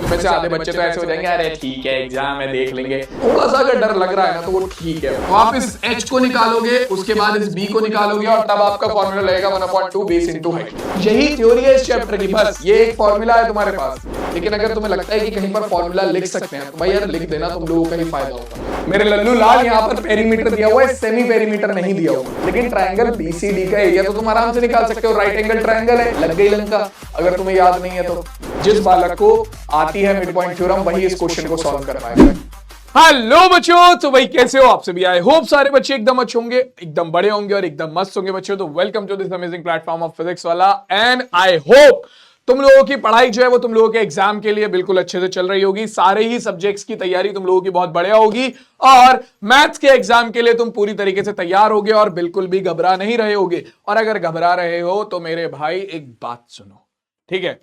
तुम्हें से आधे बच्चे तो ऐसे हो जाएंगे, अरे ठीक है एग्जाम है देख लेंगे। थोड़ा सा अगर डर लग रहा है ना तो वो ठीक है। तो आप इस h को निकालोगे, उसके बाद इस b को निकालोगे और तब आपका फॉर्मूला लगेगा 1/2 बेस इनटू हाइट। यही थ्योरी है इस चैप्टर की, बस ये एक फॉर्मूला है तुम्हारे पास। लेकिन अगर तुम्हें लगता है कि कहीं पर फॉर्मूला लिख सकते हैं तो भाई यार लिख देना, तुम लोगों का ही फायदा होगा। मेरे लल्लू लाल यहाँ पर पेरीमीटर दिया हुआ है, सेमी पेरीमीटर नहीं दिया हुआ, लेकिन ट्रायंगल बीसीडी का एरिया तो तुम आराम से निकाल सकते हो। राइट एंगल ट्रायंगल है, लग गई लंका। अगर तुम्हें याद नहीं है तो जिस बालक को आती है मिड पॉइंट थ्योरम वही इस क्वेश्चन को सॉल्व कर पाएगा। हेलो बच्चों, तो भाई कैसे हो आप सभी? आई होप सारे बच्चे एकदम अच्छे होंगे, एकदम बड़े होंगे और एकदम मस्त होंगे बच्चों। तो welcome to this amazing platform of physics वाला। एंड आई होप तुम लोगों की पढ़ाई जो है वो तुम लोगों के एग्जाम के लिए बिल्कुल अच्छे से चल रही होगी। सारे ही सब्जेक्ट्स की तैयारी तुम लोगों की बहुत बढ़िया होगी और मैथ्स के एग्जाम के लिए तुम पूरी तरीके से तैयार होगे और बिल्कुल भी घबरा नहीं रहे होगे। और अगर घबरा रहे हो तो मेरे भाई एक बात सुनो, ठीक है?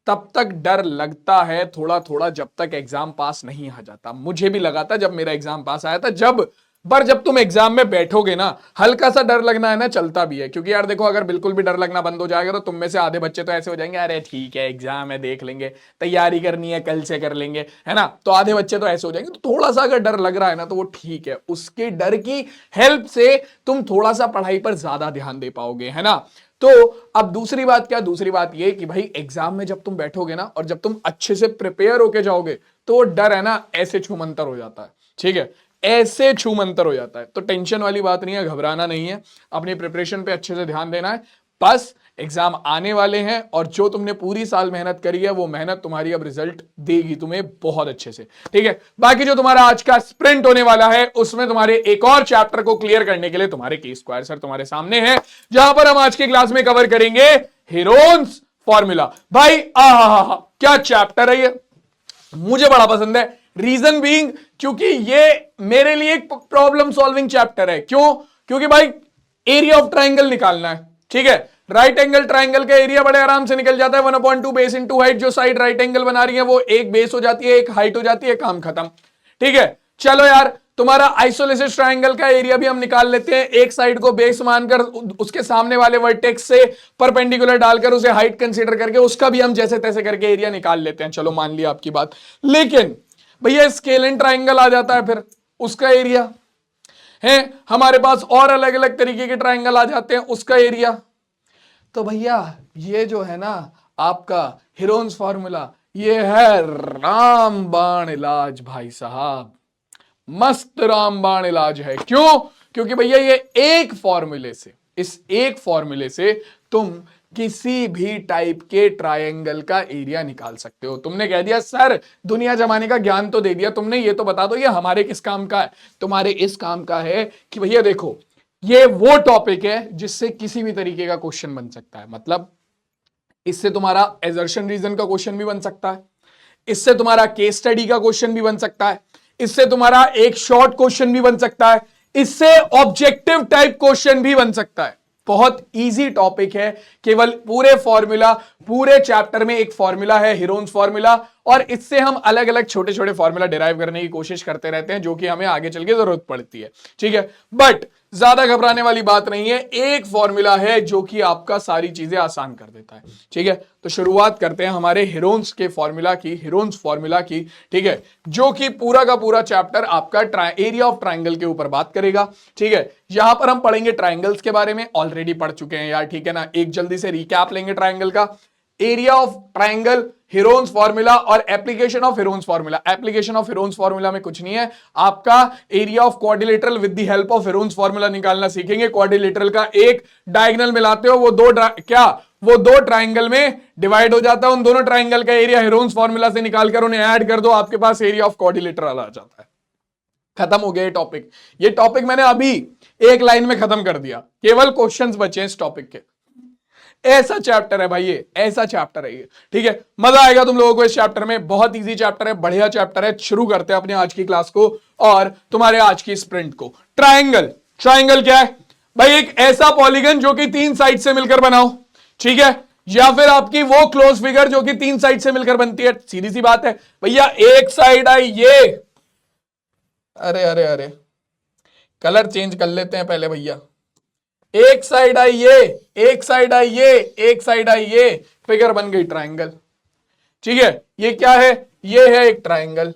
तब तक डर लगता है थोड़ा थोड़ा जब तक एग्जाम पास नहीं आ जाता। मुझे भी लगा था जब मेरा एग्जाम पास आया था, जब तुम एग्जाम में बैठोगे ना हल्का सा डर लगना है ना, चलता भी है। क्योंकि यार देखो, अगर बिल्कुल भी डर लगना बंद हो जाएगा तो तुम में से आधे बच्चे तो ऐसे हो जाएंगे, अरे ठीक है एग्जाम है देख लेंगे, तैयारी करनी है कल से कर लेंगे, है ना। तो आधे बच्चे तो ऐसे हो जाएंगे। तो थोड़ा सा अगर डर लग रहा है ना तो वो ठीक है, उसके डर की हेल्प से तुम थोड़ा सा पढ़ाई पर ज्यादा ध्यान दे पाओगे, है ना। तो अब दूसरी बात क्या? दूसरी बात ये कि भाई एग्जाम में जब तुम बैठोगे ना और जब तुम अच्छे से प्रिपेयर होके जाओगे तो वो डर है ना ऐसे छूमंतर हो जाता है, ठीक है, ऐसे छूमंतर हो जाता है। तो टेंशन वाली बात नहीं है, घबराना नहीं है, अपनी प्रिपरेशन पे अच्छे से ध्यान देना है। बस एग्जाम आने वाले हैं और जो तुमने पूरी साल मेहनत करी है वो मेहनत तुम्हारी अब रिजल्ट देगी तुम्हें बहुत अच्छे से, ठीक है। बाकी जो तुम्हारा आज का स्प्रिंट होने वाला है उसमें तुम्हारे एक और चैप्टर को क्लियर करने के लिए तुम्हारे के स्क्वायर सर तुम्हारे सामने है, जहां पर हम आज की क्लास में कवर करेंगे हेरोन्स फॉर्मूला। भाई क्या चैप्टर है ये, मुझे बड़ा पसंद है। रीजन बीइंग क्योंकि ये मेरे लिए एक प्रॉब्लम सॉल्विंग चैप्टर है। क्यों? क्योंकि भाई एरिया ऑफ ट्राइंगल निकालना है, ठीक है। राइट एंगल ट्राइंगल का एरिया बड़े आराम से निकल जाता है, 1/2 बेस इनटू हाइट। जो साइड राइट एंगल बना रही है वो एक बेस हो जाती है, एक हाइट हो जाती है, काम खत्म, ठीक है। चलो यार, तुम्हारा आइसोलेसिस ट्राइंगल का एरिया भी हम निकाल लेते हैं। एक साइड को बेस मानकर उसके सामने वाले वर्टेक्स से परपेंडिकुलर डालकर उसे हाइट कंसीडर करके उसका भी हम जैसे तैसे करके एरिया निकाल लेते हैं। चलो मान लिया आपकी बात, लेकिन भैया स्केलेन ट्राइंगल आ जाता है, फिर उसका एरिया है हमारे पास, और अलग अलग तरीके के ट्राइंगल आ जाते हैं, उसका एरिया। तो भैया ये जो है ना आपका हेरोन्स फॉर्मूला, ये है रामबाण इलाज भाई साहब, मस्त रामबाण इलाज है। क्यों? क्योंकि भैया ये एक फॉर्मूले से, इस एक फॉर्मूले से तुम किसी भी टाइप के ट्रायंगल का एरिया निकाल सकते हो। तुमने कह दिया सर दुनिया जमाने का ज्ञान तो दे दिया तुमने, ये तो बता दो ये हमारे किस काम का है। तुम्हारे इस काम का है कि भैया देखो ये वो टॉपिक है जिससे किसी भी तरीके का क्वेश्चन बन सकता है। मतलब इससे तुम्हारा एजर्शन रीजन का क्वेश्चन भी बन सकता है, इससे तुम्हारा केस स्टडी का क्वेश्चन भी बन सकता है, इससे तुम्हारा एक शॉर्ट क्वेश्चन भी बन सकता है, इससे ऑब्जेक्टिव टाइप क्वेश्चन भी बन सकता है। बहुत इजी टॉपिक है, केवल पूरे फॉर्मूला, पूरे चैप्टर में एक फॉर्मूला है हेरोन्स फॉर्मूला, और इससे हम अलग अलग छोटे छोटे फॉर्मूला डिराइव करने की कोशिश करते रहते हैं जो कि हमें आगे चल के जरूरत पड़ती है, ठीक है। बट ज्यादा घबराने वाली बात नहीं है, एक फॉर्मूला है जो कि आपका सारी चीजें आसान कर देता है, ठीक है। तो शुरुआत करते हैं हमारे हेरोन्स के फॉर्मूला की, हेरोन्स फॉर्मूला की, ठीक है, जो कि पूरा का पूरा चैप्टर आपका एरिया ऑफ ट्राइंगल के ऊपर बात करेगा, ठीक है। यहां पर हम पढ़ेंगे ट्राइंगल्स के बारे में, ऑलरेडी पढ़ चुके हैं यार, ठीक है ना। एक जल्दी से रिकैप लेंगे ट्राइंगल का, area of triangle, Heron's formula और application of Heron's formula. Application of Heron's formula में कुछ नहीं है, आपका area of quadrilateral with the help of Heron's formula निकालना सीखेंगे। क्वाड्रिलेटरल का एक डायगोनल मिलाते हो, वो दो ट्राइंगल में डिवाइड हो जाता है, उन दोनों ट्राइंगल का एरिया हेरोन्स फॉर्मूला से निकालकर उन्हें ऐड कर दो, आपके पास एरिया ऑफ क्वाड्रिलेटरल आ जाता है। खत्म हो गया ये टॉपिक। ये टॉपिक मैंने अभी एक लाइन में खत्म कर दिया, केवल क्वेश्चंस बचे इस टॉपिक के। ऐसा चैप्टर है भाई ये, ऐसा चैप्टर है ये, ठीक है। मजा आएगा तुम लोगों को इस चैप्टर में, बहुत इजी चैप्टर है, बढ़िया चैप्टर है। शुरू करते हैं अपने आज की क्लास को और तुम्हारे आज की स्प्रिंट को। ट्राइंगल, ट्राइंगल क्या है भाई? एक ऐसा पॉलीगन जो कि तीन साइड से मिलकर बनाओ, ठीक है, या फिर आपकी वो क्लोज फिगर जो कि तीन साइड से मिलकर बनती है। सीधी सी बात है भैया, एक साइड आई ये, अरे अरे अरे कलर चेंज कर लेते हैं पहले भैया। एक साइड आई ये, एक साइड आई ये, एक साइड आई ये, फिगर बन गई ट्राइंगल, ठीक है, ये क्या है, ये है एक ट्राइंगल।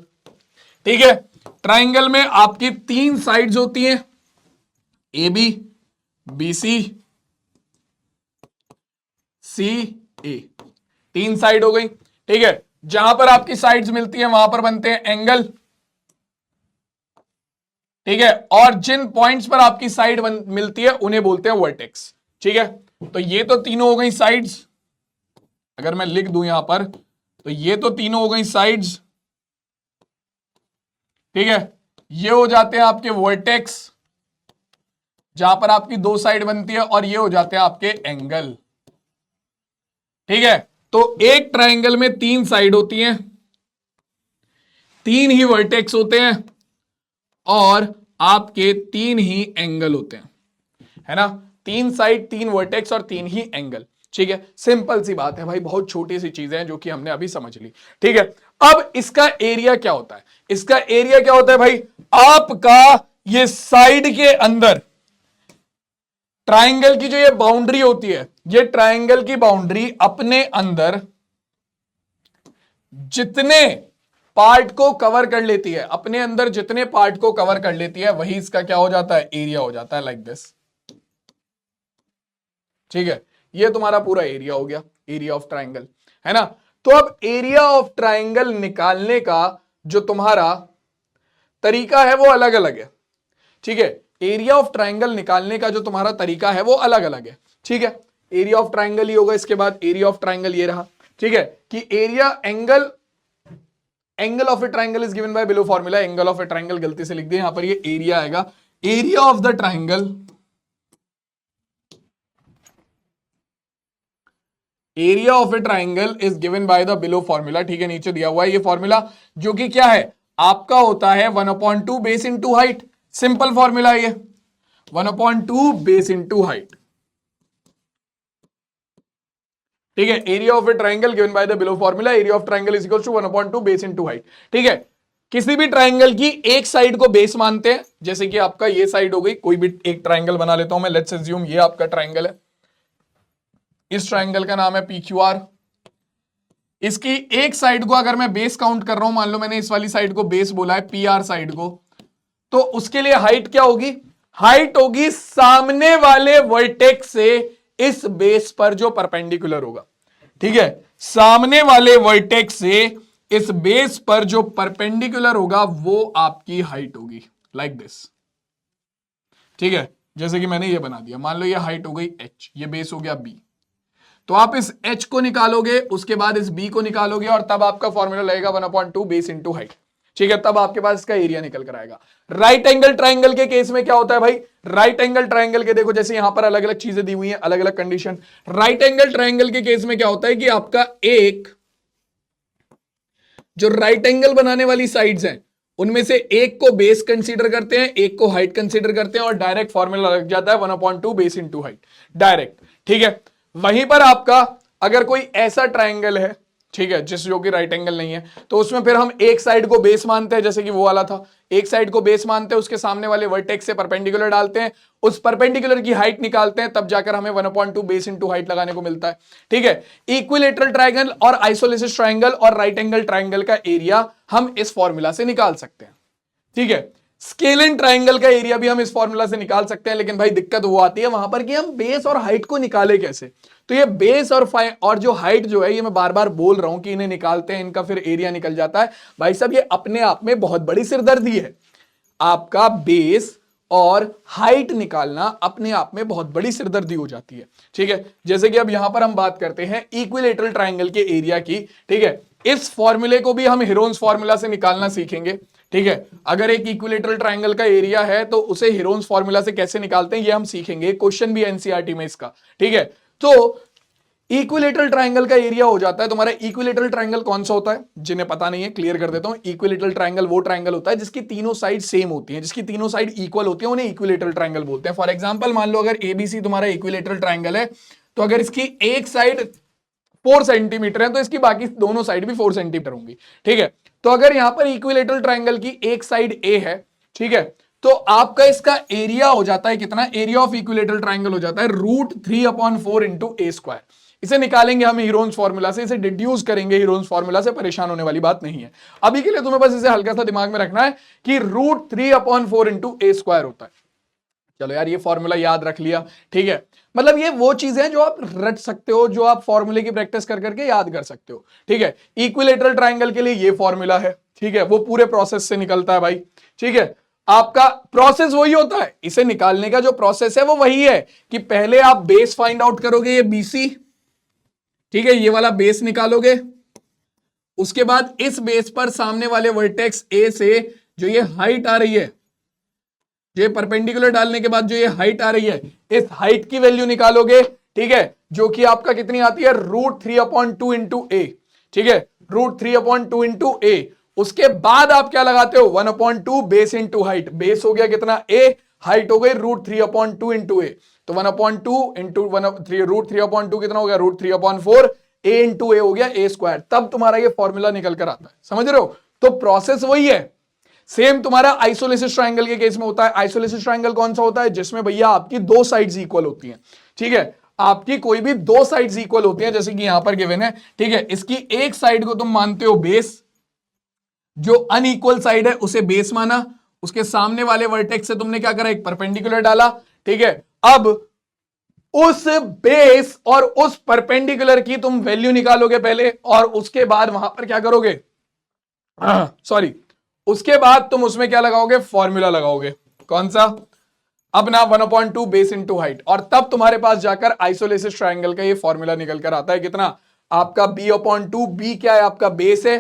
ठीक है, ट्राइंगल में आपकी 3 साइड्स होती हैं, A B, B C, C A, 3 side हो गई। ठीक है, जहां पर आपकी साइड्स मिलती हैं वहां पर बनते हैं एंगल। ठीक है, और जिन पॉइंट्स पर आपकी साइड मिलती है उन्हें बोलते हैं वर्टेक्स। ठीक है, तो ये तो तीनों हो गई साइड्स, अगर मैं लिख दूं यहां पर तो ये तो तीनों हो गई साइड्स। ठीक है, ये हो जाते हैं आपके वर्टेक्स जहां पर आपकी 2 साइड बनती है, और ये हो जाते हैं आपके एंगल। ठीक है, तो एक ट्राइंगल में 3 साइड होती हैं, 3 ही वर्टेक्स होते हैं, और आपके 3 ही एंगल होते हैं, है ना। 3 साइड, 3 वर्टेक्स और 3 ही एंगल। ठीक है, सिंपल सी बात है भाई, बहुत छोटी सी चीजें हैं जो कि हमने अभी समझ ली। ठीक है, अब इसका एरिया क्या होता है, इसका एरिया क्या होता है भाई, आपका ये साइड के अंदर ट्राइंगल की जो ये बाउंड्री होती है, ये ट्राइंगल की बाउंड्री अपने अंदर जितने पार्ट को कवर कर लेती है, अपने अंदर जितने पार्ट को कवर कर लेती है वही इसका क्या हो जाता है, एरिया हो जाता है, लाइक दिस। ठीक है, ये तुम्हारा पूरा एरिया हो गया, एरिया ऑफ ट्राइंगल, है ना। तो अब एरिया ऑफ ट्राइंगल निकालने का जो तुम्हारा तरीका है वो अलग अलग है। ठीक है, एरिया ऑफ ट्राइंगल निकालने का जो तुम्हारा तरीका है वो अलग अलग है। ठीक है, एरिया ऑफ ट्राइंगल ही होगा, इसके बाद एरिया ऑफ ट्राइंगल ये रहा। ठीक है, कि area angle of a triangle is given by below formula, angle of a triangle गलती से लिख दिया, यहां पर ये एरिया आएगा, area of the triangle, area of a triangle is given by the below formula. ठीक है, नीचे दिया हुआ है ये फॉर्मूला, जो कि क्या है आपका होता है 1/2 base into height. Simple formula ये 1/2 बेस इनटू हाइट। ठीक है, area of a triangle given by the below formula, area of triangle is equal to 1/2 base into height. ठीक है, किसी भी ट्राइंगल की एक साइड को बेस मानते हैं, जैसे कि आपका ये साइड हो गई, कोई भी एक ट्राइंगल बना लेता हूं मैं, लेट्स अज्यूम ये आपका ट्राइंगल है, इस ट्राइंगल का नाम है PQR। इसकी एक साइड को अगर मैं बेस काउंट कर रहा हूं, मान लो मैंने इस वाली साइड को बेस बोला है, PR साइड को, तो उसके लिए हाइट क्या होगी, हाइट होगी सामने वाले वर्टेक्स से इस बेस पर जो परपेंडिकुलर होगा। ठीक है, सामने वाले वर्टेक्स से इस बेस पर जो परपेंडिकुलर होगा वो आपकी हाइट होगी, लाइक दिस। ठीक है, जैसे कि मैंने ये बना दिया, मान लो ये हाइट हो गई h, ये बेस हो गया b, तो आप इस h को निकालोगे, उसके बाद इस b को निकालोगे, और तब आपका फॉर्मूला लगेगा 1/2 बेस इनटू हाइट। ठीक है, तब आपके पास इसका एरिया निकल कर आएगा। राइट एंगल ट्राइंगल के केस में क्या होता है भाई, राइट एंगल ट्राइंगल के देखो, जैसे यहां पर अलग अलग चीजें दी हुई हैं, अलग अलग कंडीशन। राइट एंगल ट्राइंगल के केस में क्या होता है कि आपका एक जो राइट एंगल बनाने वाली साइड्स हैं उनमें से एक को बेस कंसीडर करते हैं, एक को हाइट कंसीडर करते हैं, और डायरेक्ट फॉर्मूला लग जाता है 1/2 बेस इनटू हाइट, डायरेक्ट। ठीक है, वहीं पर आपका अगर कोई ऐसा ट्राइंगल है, ठीक है, जिस जो कि राइट एंगल नहीं है, तो उसमें फिर हम एक साइड को बेस मानते हैं, जैसे कि वो वाला था, एक साइड को बेस मानते हैं, उसके सामने वाले वर्टेक्स से परपेंडिकुलर डालते हैं, उस परपेंडिकुलर की हाइट निकालते हैं, तब जाकर हमें 1/2 बेस इनटू हाइट लगाने को मिलता है। ठीक है, इक्विलेटरल ट्राइंगल और आइसोलेसिस ट्राइंगल और राइट एंगल ट्राइंगल का एरिया हम इस फॉर्मूला से निकाल सकते हैं। ठीक है, स्केलिन ट्राइंगल का एरिया भी हम इस फॉर्मूला से निकाल सकते हैं, लेकिन भाई दिक्कत वो आती है वहां पर कि हम बेस और हाइट को निकाले कैसे। तो ये बेस और जो हाइट जो है, ये मैं बार बार बोल रहा हूं कि इन्हें निकालते हैं, इनका फिर एरिया निकल जाता है। भाई साहब, ये अपने आप में बहुत बड़ी सिरदर्दी है, आपका बेस और हाइट निकालना अपने आप में बहुत बड़ी सिरदर्दी हो जाती है। ठीक है, जैसे कि अब यहां पर हम बात करते हैं इक्विलेटरल ट्राइंगल के एरिया की। ठीक है, इस फॉर्मूले को भी हम हीरोन्स फॉर्मूला से निकालना सीखेंगे। ठीक है, अगर एक इक्विलेटरल ट्राइंगल का एरिया है तो उसे हीरोन्स फॉर्मूला से कैसे निकालते हैं ये हम सीखेंगे, क्वेश्चन भी एनसीईआरटी में इसका। ठीक है, तो इक्विलेटरल ट्राइंगल का एरिया हो जाता है तुम्हारा, इक्विलेटरल ट्राइंगल कौन सा होता है, जिन्हें पता नहीं है क्लियर कर देता हूं। इक्विलेटरल ट्राइंगल वो ट्राइंगल होता है जिसकी तीनों साइड सेम होती हैं, जिसकी तीनों साइड इक्वल होती है, उन्हें इक्विलेटरल ट्राइंगल बोलते हैं। फॉर एग्जांपल, मान लो अगर एबीसी तुम्हारा इक्विलेटरल ट्राइंगल है, तो अगर इसकी एक साइड 4 सेंटीमीटर है तो इसकी बाकी दोनों साइड भी 4 सेंटीमीटर होंगी। ठीक है, तो अगर यहां पर इक्विलेटरल ट्राइंगल की एक साइड ए है, ठीक है, तो आपका इसका एरिया हो जाता है कितना, एरिया ऑफ इक्विलेटरल ट्राइंगल हो जाता है √3/4 इंटू ए स्क्वायर। इसे निकालेंगे हम हीरोन्स फॉर्मूला से, इसे डिड्यूस करेंगे हीरोन्स फॉर्मूला से, परेशान होने वाली बात नहीं है। अभी के लिए तुम्हें बस इसे हल्का सा दिमाग में रखना है कि √3/4 इंटू ए स्क्वायर होता है। चलो यार ये फॉर्मूला याद रख लिया, ठीक है। मतलब ये वो चीजें जो आप रट सकते हो, जो आप फॉर्मूले की प्रैक्टिस कर करके याद कर सकते हो, ठीक है। इक्विलेटरल ट्राइंगल के लिए ये फॉर्मूला है, ठीक है, वो पूरे प्रोसेस से निकलता है भाई, ठीक है। आपका प्रोसेस वही होता है, इसे निकालने का जो प्रोसेस है वो वही है कि पहले आप बेस फाइंड आउट करोगे, ये बीसी, ठीक है, ये वाला बेस निकालोगे, उसके बाद इस बेस पर सामने वाले वर्टेक्स ए से जो ये हाइट आ रही है, ये परपेंडिकुलर डालने के बाद जो ये हाइट आ रही है, इस हाइट की वैल्यू निकालोगे, ठीक है, जो कि आपका कितनी आती है √3/2 इंटू ए, ठीक है, √3/2 इंटू ए। उसके बाद आप क्या लगाते हो 1/2 बेस इंटू हाइट, बेस हो गया कितना ए, हाइट हो गई √3/2 इंटू ए, तो 1/2 इंटू √3/2 कितना हो गया √3/4 ए इंटू ए हो गया ए स्क्वायर। तब तुम्हारा ये फॉर्मूला निकल कर आता है, समझ रहे हो। तो प्रोसेस वही है, सेम तुम्हारा आइसोलेसिस ट्रायंगल के केस में होता है। आइसोलेसिस ट्रायंगल कौन सा होता है, जिसमें भैया आपकी दो साइड्स इक्वल होती हैं, ठीक है, आपकी कोई भी दो साइड्स इक्वल होती हैं, जैसे कि यहां पर गिवन है, ठीक है। इसकी एक साइड को तुम मानते हो बेस, जो अनइक्वल साइड है उसे बेस माना, उसके सामने वाले वर्टेक्स से तुमने क्या करा, एक परपेंडिकुलर डाला, ठीक है। अब उस बेस और उस परपेंडिकुलर की तुम वैल्यू निकालोगे पहले, और उसके बाद वहां पर क्या करोगे, सॉरी, उसके बाद तुम उसमें क्या लगाओगे, फॉर्मूला लगाओगे, कौन सा, अपना 1/2 बेस इंटू हाइट, और तब तुम्हारे पास जाकर आइसोलेसिस ट्रायंगल का ये फॉर्मूला निकल कर आता है, कितना, आपका b/2, b क्या है, आपका बेस है,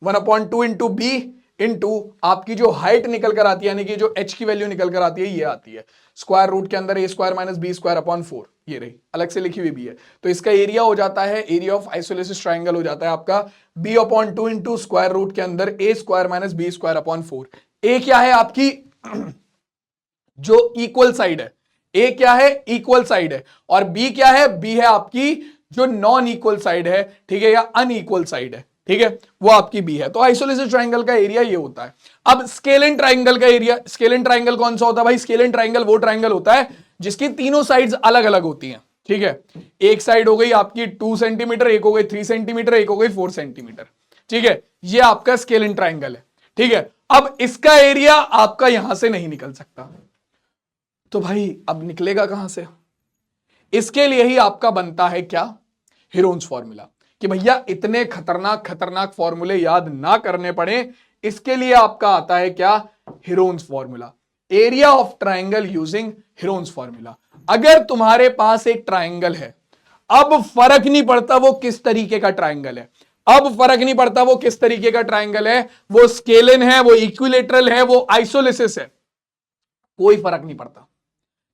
1/2 इंटू बी इंटू आपकी जो हाइट निकल कर आती है, यानी कि जो h की वैल्यू निकल कर आती है, ये आती है स्क्वायर रूट के अंदर a square minus B square upon 4, ये रही अलग से लिखी हुई भी है। तो इसका एरिया हो जाता है, एरिया ऑफ आइसोलेसिस ट्रायंगल हो जाता है आपका b/2 इंटू स्क्वायर रूट के अंदर a square minus B square upon 4। a क्या है आपकी जो इक्वल साइड है, a क्या है, इक्वल साइड है, और b क्या है, b है आपकी जो नॉन इक्वल साइड है, ठीक है, या अनइक्वल साइड है, ठीक है, वो आपकी बी है। तो आइसोलेसिस ट्रायंगल का एरिया ये होता है। अब स्केलिन ट्रायंगल का एरिया, स्केलिन ट्रायंगल कौन सा होता है भाई, स्केलिन ट्रायंगल वो ट्रायंगल होता है जिसकी तीनों साइड्स अलग अलग होती हैं, ठीक है। एक साइड हो गई आपकी 2 सेंटीमीटर, एक हो गई 3 सेंटीमीटर, एक हो गई 4 सेंटीमीटर, ठीक है, ये आपका स्केलिन ट्रायंगल है, ठीक है। अब इसका एरिया आपका यहां से नहीं निकल सकता, तो भाई अब निकलेगा कहां से, इसके लिए ही आपका बनता है क्या, हीरोन्स फॉर्मूला, कि भैया इतने खतरनाक खतरनाक फॉर्मूले याद ना करने पड़े, इसके लिए आपका आता है क्या, Heron's formula, area of triangle using Heron's formula. अगर तुम्हारे पास एक ट्रायंगल है, अब फर्क नहीं पड़ता वो किस तरीके का ट्रायंगल है, अब फर्क नहीं पड़ता वो किस तरीके का ट्रायंगल है, वो स्केलिन है, वो इक्विलेटरल है, वो आइसोलेसिस है, कोई फर्क नहीं पड़ता,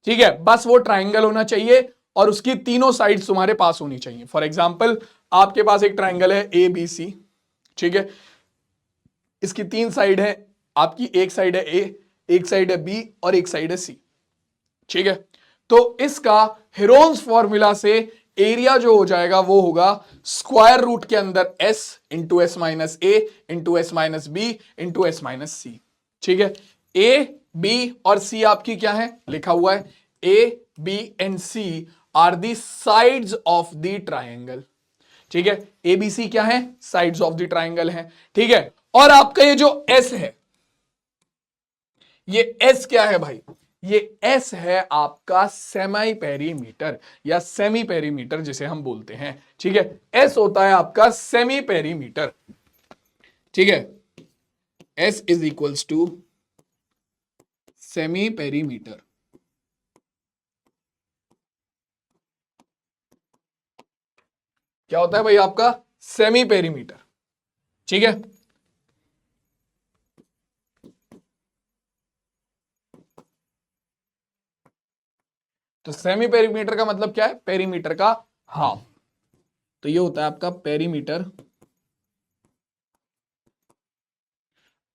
ठीक है। बस वो ट्रायंगल होना चाहिए और उसकी तीनों साइड्स तुम्हारे पास होनी चाहिए। फॉर एग्जांपल आपके पास एक ट्रायंगल है ए बी सी, ठीक है, इसकी 3 साइड है, आपकी एक साइड है ए, एक साइड है बी और एक साइड है सी, ठीक है। तो इसका हीरोन्स फॉर्मूला से एरिया जो हो जाएगा वो होगा स्क्वायर रूट के अंदर s into S minus A into S minus B into S minus C, ठीक है। ए बी और सी आपकी क्या है, लिखा हुआ है A B and C are the sides of the triangle, ठीक है। ए बी सी क्या है, साइड्स ऑफ द ट्रायंगल है, ठीक है। और आपका ये जो एस है, ये एस क्या है भाई, ये एस है आपका सेमी पेरीमीटर या सेमी पेरीमीटर जिसे हम बोलते हैं, ठीक है। एस होता है आपका सेमी पेरीमीटर, ठीक है, S is equals to semi perimeter. क्या होता है भाई आपका सेमी पेरीमीटर, ठीक है। तो सेमी पेरीमीटर का मतलब क्या है, पेरीमीटर का हाफ, तो ये होता है आपका पेरीमीटर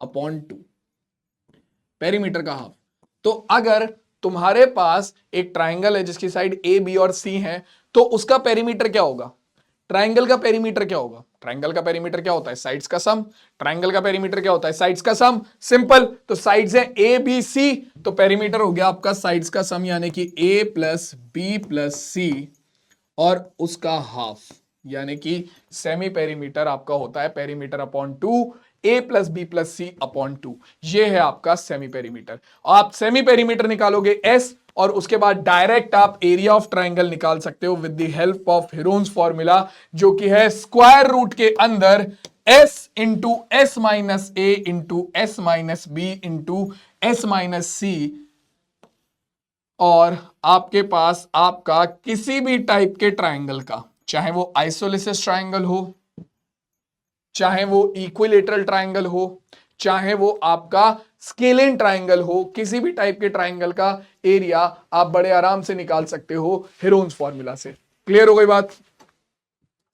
अपॉन 2, पेरीमीटर का हाफ। तो अगर तुम्हारे पास एक ट्रायंगल है जिसकी साइड ए बी और सी है, तो उसका पेरीमीटर क्या होगा, ट्रायंगल का पेरीमीटर क्या होगा, ट्रायंगल का पेरीमीटर क्या होता है, साइड्स का सम। ट्रायंगल का पेरीमीटर क्या होता है, साइड्स का सम, सिंपल। तो साइड्स है ए बी सी, तो पेरीमीटर हो गया आपका साइड्स का सम, यानी कि ए प्लस बी प्लस सी और उसका हाफ, यानी कि सेमी पेरीमीटर आपका होता है perimeter upon 2 a plus B plus C upon 2। ये है आपका सेमी पेरीमीटर। आप सेमी पेरीमीटर निकालोगे s, और उसके बाद डायरेक्ट आप एरिया ऑफ ट्राइंगल निकाल सकते हो with the help of Heron's formula, जो कि है स्क्वायर रूट के अंदर s into S minus A into S minus B into S minus C, और आपके पास आपका किसी भी टाइप के ट्राइंगल का, चाहे वो आइसोलिसिस ट्राइंगल हो, चाहे वो इक्विलेटरल ट्राइंगल हो, चाहे वो आपका स्केलिन ट्राइंगल हो, किसी भी टाइप के ट्राइंगल का एरिया आप बड़े आराम से निकाल सकते हो हेरोन्स फॉर्मूला से। क्लियर हो गई बात?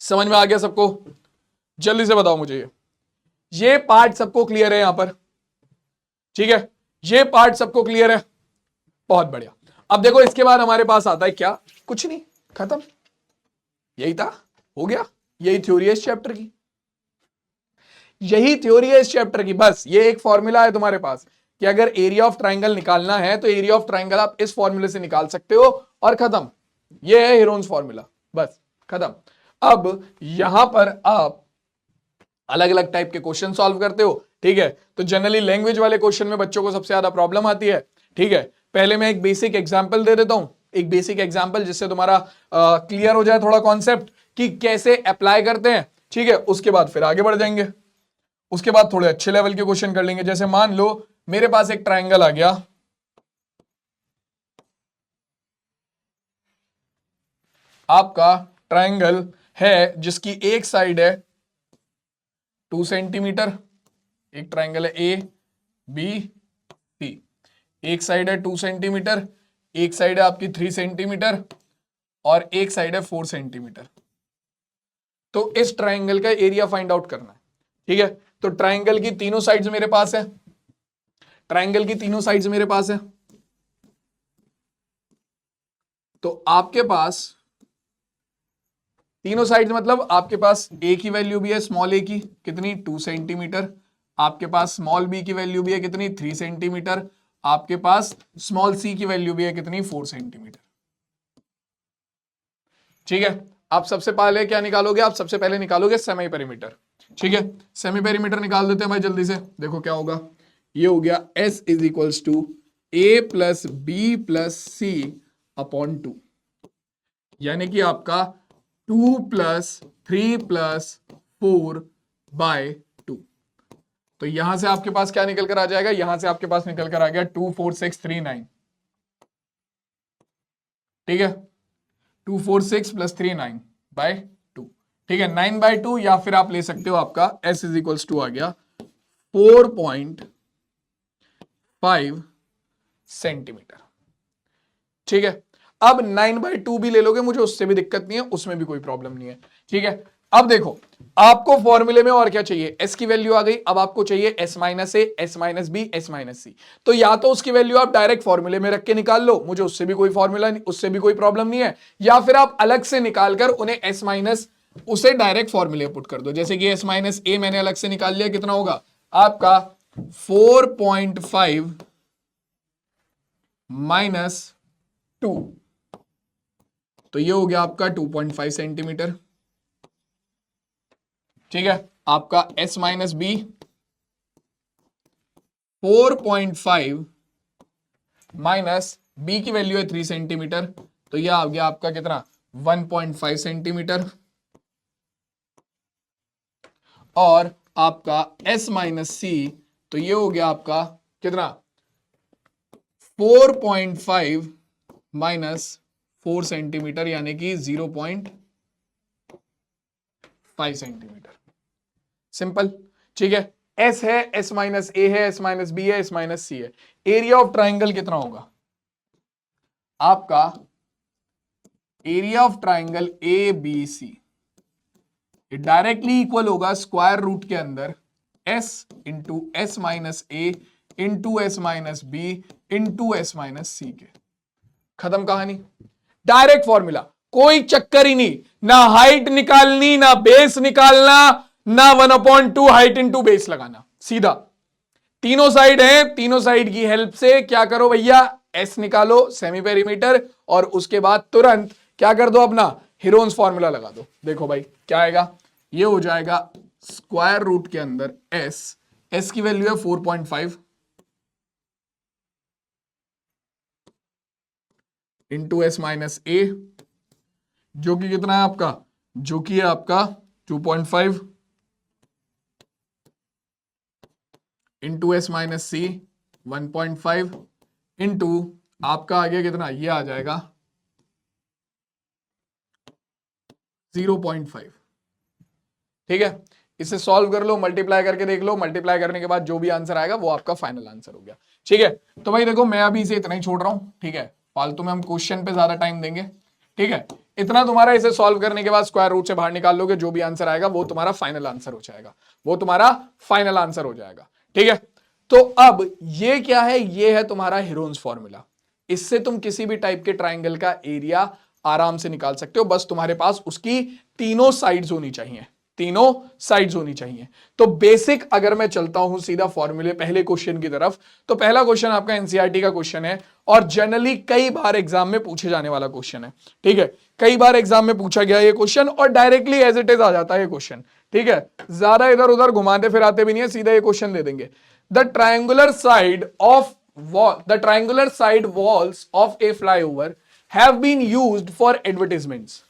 समझ में आ गया सबको? जल्दी से बताओ मुझे ये पार्ट सबको क्लियर है यहां पर? ठीक है, ये पार्ट सबको क्लियर है? बहुत बढ़िया। अब देखो इसके बाद हमारे पास आता है क्या? कुछ नहीं, खत्म, यही था, हो गया। यही थ्योरी है इस चैप्टर की, यही थ्योरी है इस चैप्टर की। बस ये एक फॉर्मूला है तुम्हारे पास कि अगर एरिया ऑफ ट्राइंगल निकालना है तो एरिया ऑफ ट्राइंगल आप इस फॉर्मूले से निकाल सकते हो, और खत्म। ये है हेरोन्स फॉर्मूला, बस खत्म। अब यहां पर आप अलग अलग टाइप के क्वेश्चन सॉल्व करते हो, ठीक है? तो जनरली लैंग्वेज वाले क्वेश्चन में बच्चों को सबसे ज्यादा प्रॉब्लम आती है, ठीक है? पहले मैं एक बेसिक एग्जांपल दे देता हूं, एक बेसिक एग्जांपल जिससे तुम्हारा क्लियर हो जाए थोड़ा कॉन्सेप्ट कि कैसे अप्लाई करते हैं, ठीक है? उसके बाद फिर आगे बढ़ जाएंगे, उसके बाद थोड़े अच्छे लेवल के क्वेश्चन कर लेंगे। जैसे मान लो मेरे पास एक ट्राइंगल आ गया, आपका ट्राइंगल है जिसकी एक साइड है 2 सेंटीमीटर, एक ट्राइंगल है ए बी सी, एक साइड है 2 सेंटीमीटर, एक साइड है आपकी 3 सेंटीमीटर, और एक साइड है 4 सेंटीमीटर। तो इस ट्राइंगल का एरिया फाइंड आउट करना है, ठीक है? तो ट्राइंगल की तीनों साइड्स मेरे पास है, ट्राइंगल की तीनों साइड्स मेरे पास है। तो आपके पास तीनों साइड्स मतलब आपके पास ए की वैल्यू भी है स्मॉल ए की कितनी 2 सेंटीमीटर, आपके पास स्मॉल बी की वैल्यू भी है कितनी 3 सेंटीमीटर, आपके पास स्मॉल सी की वैल्यू भी है कितनी 4 सेंटीमीटर। ठीक है, आप सबसे पहले क्या निकालोगे? आप सबसे पहले निकालोगे सेमी पेरीमीटर, ठीक है? सेमी पेरीमीटर निकाल देते हैं भाई जल्दी से। देखो क्या होगा, ये हो गया S is equals to A plus B plus C upon 2, यानी कि आपका 2 प्लस 3 प्लस 4 बाय 2। तो यहां से आपके पास क्या निकल कर आ जाएगा? यहां से आपके पास निकल कर आ गया 2 4 6 3 9, ठीक है? 2 4 6 प्लस 3 9 बाय 2, ठीक है? 9 बाय 2, या फिर आप ले सकते हो आपका S इज इक्वल्स टू आ गया 4.5 सेंटीमीटर, ठीक है? अब 9 बाय 2 भी ले लोगे, मुझे उससे भी दिक्कत नहीं है, उसमें भी कोई प्रॉब्लम नहीं है, ठीक है? अब देखो आपको फॉर्मूले में और क्या चाहिए? एस की वैल्यू आ गई, अब आपको चाहिए S minus A, S minus B, S minus C. तो या तो उसकी वैल्यू आप डायरेक्ट फॉर्मूले में रख के निकाल लो, मुझे उससे भी कोई फॉर्मूला नहीं, उससे भी कोई प्रॉब्लम नहीं है, या फिर आप अलग से निकालकर उन्हें एस माइनस उसे डायरेक्ट फॉर्मूले पुट कर दो। जैसे कि एस माइनस ए मैंने अलग से निकाल लिया, कितना होगा आपका 4.5 माइनस 2, तो ये हो गया आपका 2.5 सेंटीमीटर, ठीक है? आपका s minus B 4.5 minus B की वैल्यू है 3 सेंटीमीटर, तो यह आ गया आपका कितना 1.5 सेंटीमीटर, और आपका s माइनस सी तो ये हो गया आपका कितना 4.5 माइनस 4 सेंटीमीटर, यानी कि 0.5 सेंटीमीटर। सिंपल, ठीक है? S है, S माइनस ए है, S माइनस बी है, S माइनस सी है। एरिया ऑफ ट्राइंगल कितना होगा आपका? Area of triangle A B C directly equal होगा स्क्वायर रूट के अंदर S into S minus A into S minus B into S minus C के। खत्म कहानी, डायरेक्ट फॉर्मूला, कोई चक्कर ही नहीं, ना हाइट निकालनी, ना बेस निकालना, ना 1/2 हाइट इंटू बेस लगाना, सीधा तीनों साइड है, तीनों साइड की हेल्प से क्या करो भैया, एस निकालो सेमी पेरीमीटर, और उसके बाद तुरंत क्या कर दो अपना हेरोन्स फॉर्मूला लगा दो। देखो भाई क्या आएगा, ये हो जाएगा स्क्वायर रूट के अंदर एस की वैल्यू है 4.5 इंटू एस माइनस ए, जो कि कितना है आपका, जो कि है आपका 2.5 इंटू एस माइनस सी 1.5 इंटू आपका आ गया कितना, ये आ जाएगा 0.5। ठीक है, इसे सॉल्व कर लो, मल्टीप्लाई करके देख लो, मल्टीप्लाई करने के बाद जो भी आंसर आएगा वो आपका फाइनल आंसर हो गया। ठीक है, तो भाई देखो मैं अभी इसे इतना ही छोड़ रहा हूं। ठीक है, फालतू में हम क्वेश्चन पे ज्यादा टाइम देंगे। ठीक है, इतना तुम्हारा इसे सॉल्व करने के बाद स्क्वायर रूट से बाहर निकाल लोगे, जो भी आंसर आएगा वो तुम्हारा फाइनल आंसर हो जाएगा, वो तुम्हारा फाइनल आंसर हो जाएगा। ठीक है, तो अब ये क्या है, ये है तुम्हारा हेरोन्स फॉर्मूला। इससे तुम किसी भी टाइप के ट्राइंगल का एरिया आराम से निकाल सकते हो, बस तुम्हारे पास उसकी तीनों साइड्स होनी चाहिए, तीनों साइड्स होनी चाहिए। तो बेसिक अगर मैं चलता हूं सीधा फॉर्मूले पहले क्वेश्चन की तरफ, तो पहला क्वेश्चन आपका एनसीईआरटी का क्वेश्चन है और जनरली कई बार एग्जाम में पूछे जाने वाला क्वेश्चन है। ठीक है, कई बार एग्जाम में पूछा गया ये क्वेश्चन और डायरेक्टली एज इट इज आ जाता है ये क्वेश्चन। ठीक है, ज्यादा इधर उधर घुमाते फिराते भी नहीं है, सीधा ये क्वेश्चन दे देंगे। The triangular side walls of a flyover have been used for advertisements.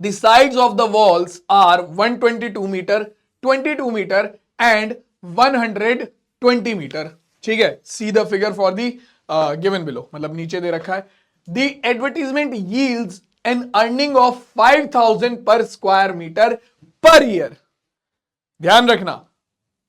The sides of the walls are 122 meter, 22 meter and 120 meter. ठीक है, see the figure for the given below, मतलब नीचे दे रखा है। The advertisement yields an earning of 5,000 per square meter per year. ध्यान रखना,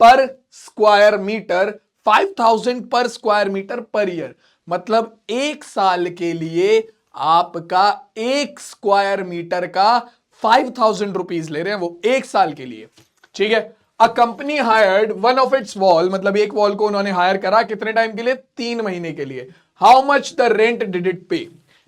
पर square metre 5,000 पर स्क्वायर मीटर पर ईयर, मतलब एक साल के लिए आपका एक स्क्वायर मीटर का 5,000 रुपीज ले रहे हैं वो एक साल के लिए। ठीक है, अ company hired one of it's wall, मतलब एक वॉल को उन्होंने हायर करा कितने टाइम के लिए, 3 महीने के लिए। How much the rent did it पे।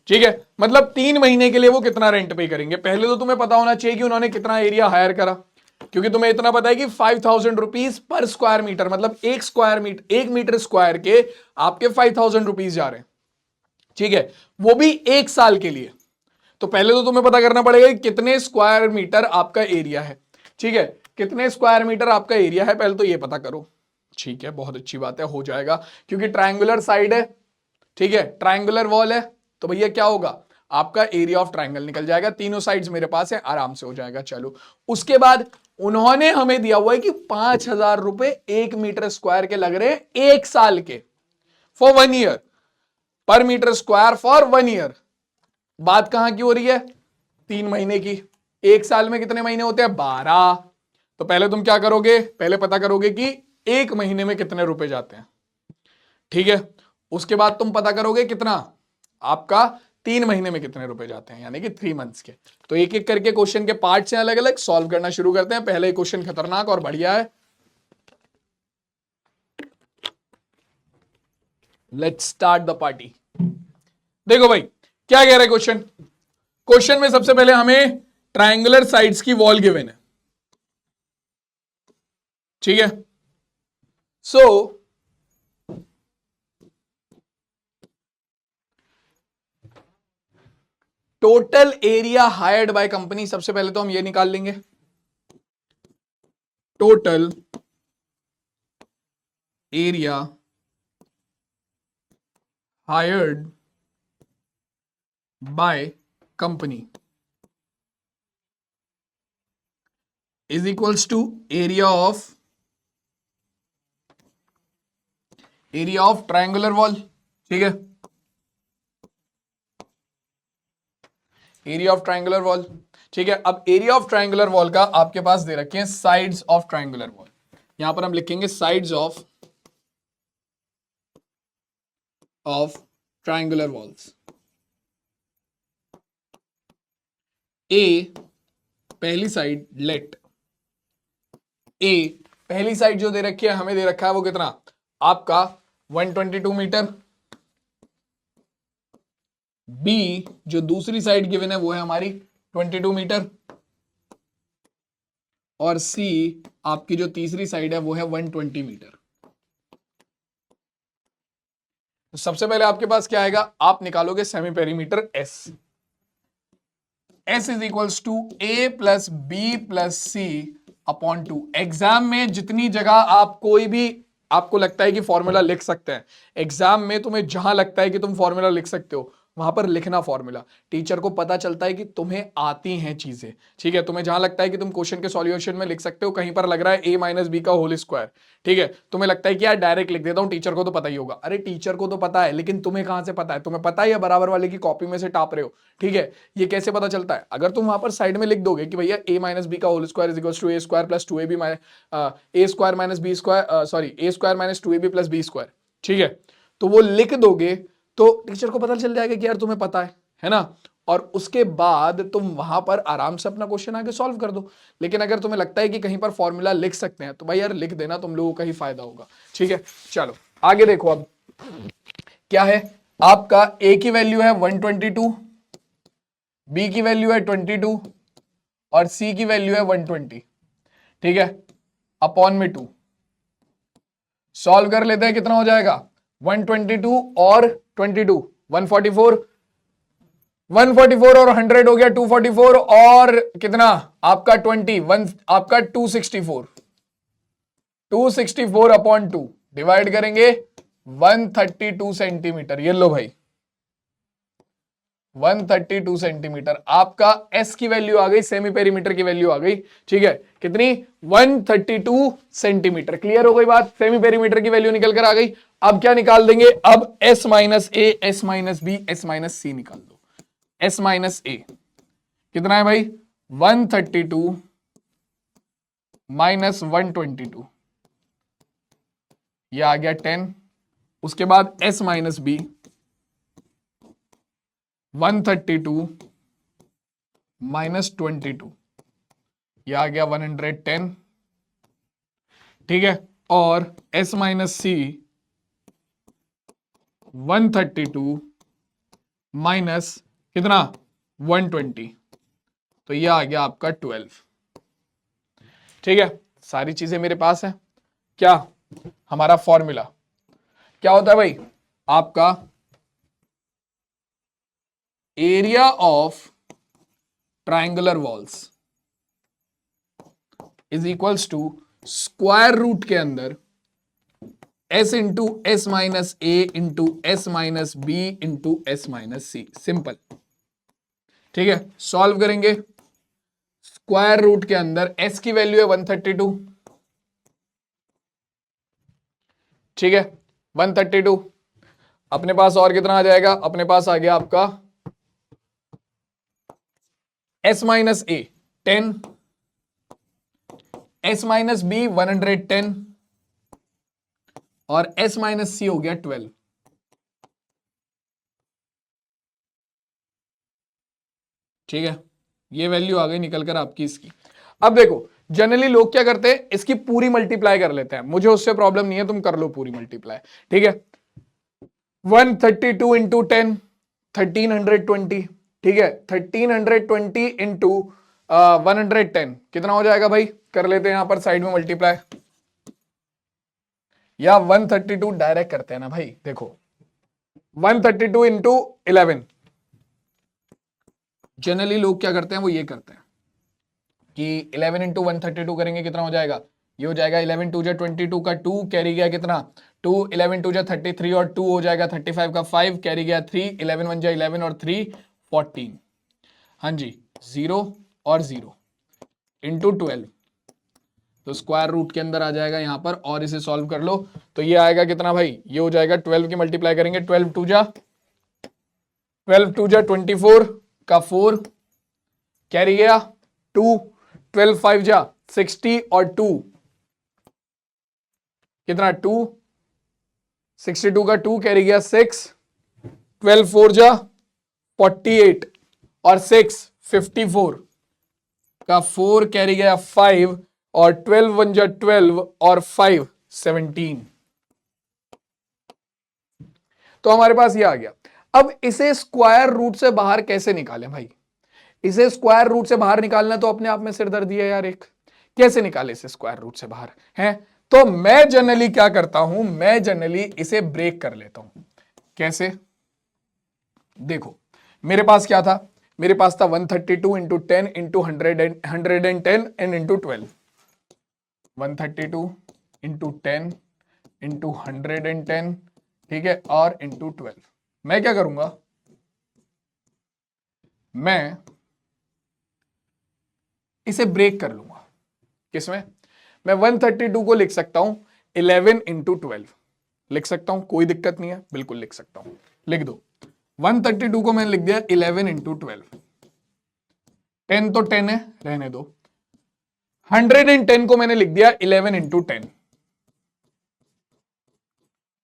ठीक है, मतलब 3 महीने के लिए वो कितना रेंट पे करेंगे। पहले तो तुम्हें पता होना चाहिए कि उन्होंने कितना एरिया हायर करा, क्योंकि तुम्हें इतना पता है कि 5,000 रुपीज पर स्क्वायर मीटर, मतलब एक स्क्वायर मीटर, 1 मीटर स्क्वायर के आपके 5,000 रुपीज जा रहे हैं। ठीक है, वो भी एक साल के लिए। तो पहले तो तुम्हें पता करना पड़ेगा कि कितने स्क्वायर मीटर आपका एरिया है। ठीक है, कितने स्क्वायर मीटर आपका एरिया है, पहले तो ये पता करो। ठीक है, बहुत अच्छी बात है, हो जाएगा, क्योंकि ट्रायंगुलर साइड है। ठीक है, ट्रायंगुलर वॉल है, तो भैया क्या होगा, आपका एरिया ऑफ ट्रायंगल निकल जाएगा। तीनों साइड्स मेरे पास है, आराम से हो जाएगा। चलो, उसके बाद उन्होंने हमें दिया हुआ है कि 5,000 रुपए 1 मीटर स्क्वायर के लग रहे हैं एक साल के, फॉर 1 ईयर, पर मीटर स्क्वायर फॉर 1 ईयर। बात कहां की हो रही है, 3 महीने की। एक साल में कितने महीने होते हैं, 12। तो पहले तुम क्या करोगे, पहले पता करोगे कि एक महीने में कितने रुपए जाते हैं। ठीक है, उसके बाद तुम पता करोगे कितना आपका 3 महीने में कितने रुपए जाते हैं, यानी कि 3 मंथ्स के। तो एक एक करके क्वेश्चन के पार्ट्स हैं, अलग अलग सॉल्व करना शुरू करते हैं। पहले क्वेश्चन खतरनाक और बढ़िया है, लेट्स स्टार्ट द पार्टी। देखो भाई क्या कह रहा है क्वेश्चन, क्वेश्चन में सबसे पहले हमें ट्रायंगुलर साइड्स की वॉल गिवन है। ठीक है, so total area hired by company, सबसे पहले तो हम ये निकाल लेंगे, total area hired by company is equals to area of triangular wall. ठीक है, एरिया ऑफ ट्रायंगुलर वॉल। ठीक है, अब एरिया ऑफ ट्रायंगुलर वॉल का आपके पास दे रखे हैं साइड्स ऑफ ट्रायंगुलर वॉल, यहां पर हम लिखेंगे साइड्स ऑफ ट्रायंगुलर वॉल्स। ए पहली साइड, लेट ए पहली साइड जो दे रखी है, हमें दे रखा है वो कितना आपका 122 मीटर। बी जो दूसरी साइड गिवन है वो है हमारी 22 मीटर, और सी आपकी जो तीसरी साइड है वो है 120 मीटर। तो सबसे पहले आपके पास क्या आएगा, आप निकालोगे semi perimeter S. S is equals to A plus B plus C upon two. Exam में जितनी जगह आप कोई भी आपको लगता है कि फॉर्मूला लिख सकते हैं, एग्जाम में तुम्हें जहां लगता है कि तुम फॉर्मूला लिख सकते हो वहां पर लिखना फॉर्मूला। टीचर को पता चलता है कि तुम्हें आती हैं चीजें, ठीक है। तुम्हें जहां लगता है कि तुम क्वेश्चन के सॉल्यूशन में लिख सकते हो, कहीं पर लग रहा है a माइनस बी का होल स्क्वायर, ठीक है, तुम्हें लगता है कि यार डायरेक्ट लिख देता हूं, टीचर को तो पता ही होगा। अरे टीचर को तो पता है, लेकिन तुम्हें कहां से पता है? तुम्हें पता है या बराबर वाले की कॉपी में से टाप रहे हो, ठीक है। ये कैसे पता चलता है? अगर तुम वहां पर साइड में लिख दोगे कि भैया a माइनस बी का whole square is equals to A square plus two A B A square minus B square, sorry A square minus two A B plus B square, ठीक है, तो वो लिख दोगे तो टीचर को पता चल जाएगा कि यार तुम्हें पता है ना। और उसके बाद तुम वहां पर आराम से अपना क्वेश्चन आगे सॉल्व कर दो। लेकिन अगर तुम्हें लगता है कि कहीं पर फॉर्मूला लिख सकते हैं तो भाई यार लिख देना, तुम लोगों का ही फायदा होगा, ठीक है। चलो आगे देखो, अब क्या है आपका, ए की वैल्यू है 122, बी की वैल्यू है 22 और सी की वैल्यू है 120, ठीक है, अपॉन में 2। सॉल्व कर लेते हैं, कितना हो जाएगा 122 और 22 144, 144 और 100 हो गया 244 और कितना आपका 21 आपका 264, 264 अपॉन 2 डिवाइड करेंगे 132 सेंटीमीटर। ये लो भाई 132 सेंटीमीटर आपका एस की वैल्यू आ गई, सेमी पेरीमीटर की वैल्यू आ गई, ठीक है, कितनी 132 सेंटीमीटर। क्लियर हो गई बात, सेमी पेरीमीटर की वैल्यू निकल कर आ गई। अब क्या निकाल देंगे, अब S minus A, S minus B, S minus C निकाल दो। एस माइनस ए कितना है भाई 132 माइनस 122, ये आ गया 10। उसके बाद एस माइनस बी 132 माइनस 22, ये आ गया 110, ठीक है। और एस माइनस सी 132 माइनस कितना 120, तो ये आ गया आपका 12, ठीक है। सारी चीजें मेरे पास है। क्या हमारा फॉर्मूला क्या होता है भाई, आपका area of triangular walls is equals to square root के अंदर s into S minus A into S minus B into S minus C. Simple, ठीक है। सॉल्व करेंगे, स्क्वायर रूट के अंदर s की वैल्यू है 132, ठीक है, 132। अपने पास और कितना आ जाएगा, अपने पास आ गया आपका s माइनस ए 10, s माइनस बी 110 और s माइनस सी हो गया 12, ठीक है। ये वैल्यू आ गई निकल कर आपकी इसकी। अब देखो जनरली लोग क्या करते हैं, इसकी पूरी मल्टीप्लाई कर लेते हैं, मुझे उससे प्रॉब्लम नहीं है, तुम कर लो पूरी मल्टीप्लाई, ठीक है। 132 इंटू 10 1320, ठीक है, 1320 इंटू 110 कितना हो जाएगा भाई, कर लेते हैं यहां पर साइड में मल्टीप्लाई, या 132 डायरेक्ट करते हैं ना भाई। देखो 132 इंटू 11, जनरली लोग क्या करते हैं, वो ये करते हैं कि 11 इंटू 132 करेंगे, कितना हो जाएगा, ये हो जाएगा 11 टू जा 22 का 2 कैरी गया कितना 2, 11 टू जा 33 और 2 हो जाएगा 35 का 5 कैरी गया 3, 11 1 जा 11 और 3 14, हाँ जी 0 और 0 इंटू 12, तो स्क्वायर रूट के अंदर आ जाएगा यहां पर, और इसे सॉल्व कर लो तो ये आएगा कितना भाई, ये हो जाएगा 12 की मल्टीप्लाई करेंगे, 12 टू जा 24 का 4 कैरी गया 2, 12 5 जा 60 और 2 कितना 2, 62 का 2 कैरी गया 6, 12 4 जा 48 और 6 54 का 4 कैरी गया 5 और 12 1 जा 12 और 5 17, तो हमारे पास ये आ गया। अब इसे स्क्वायर रूट से बाहर कैसे निकालें भाई, इसे स्क्वायर रूट से बाहर निकालना तो अपने आप में सिरदर्दी है यार, एक कैसे निकाले इसे स्क्वायर रूट से बाहर है। तो मैं जनरली क्या करता हूं, मैं जनरली इसे ब्रेक कर लेता हूं, कैसे? देखो मेरे पास क्या था, मेरे पास था 132 into 10 into 110 and into 12, 132 into 10 into 110, ठीक है, और इंटू 12। मैं क्या करूंगा, मैं इसे ब्रेक कर लूंगा। किसमें? मैं 132 को लिख सकता हूं 11 इंटू 12, लिख सकता हूं, कोई दिक्कत नहीं है, बिल्कुल लिख सकता हूं, लिख दो। 132 को मैंने लिख दिया 11 इंटू 12, 10 तो 10 है, रहने दो। 110 को मैंने लिख दिया 11 इंटू 10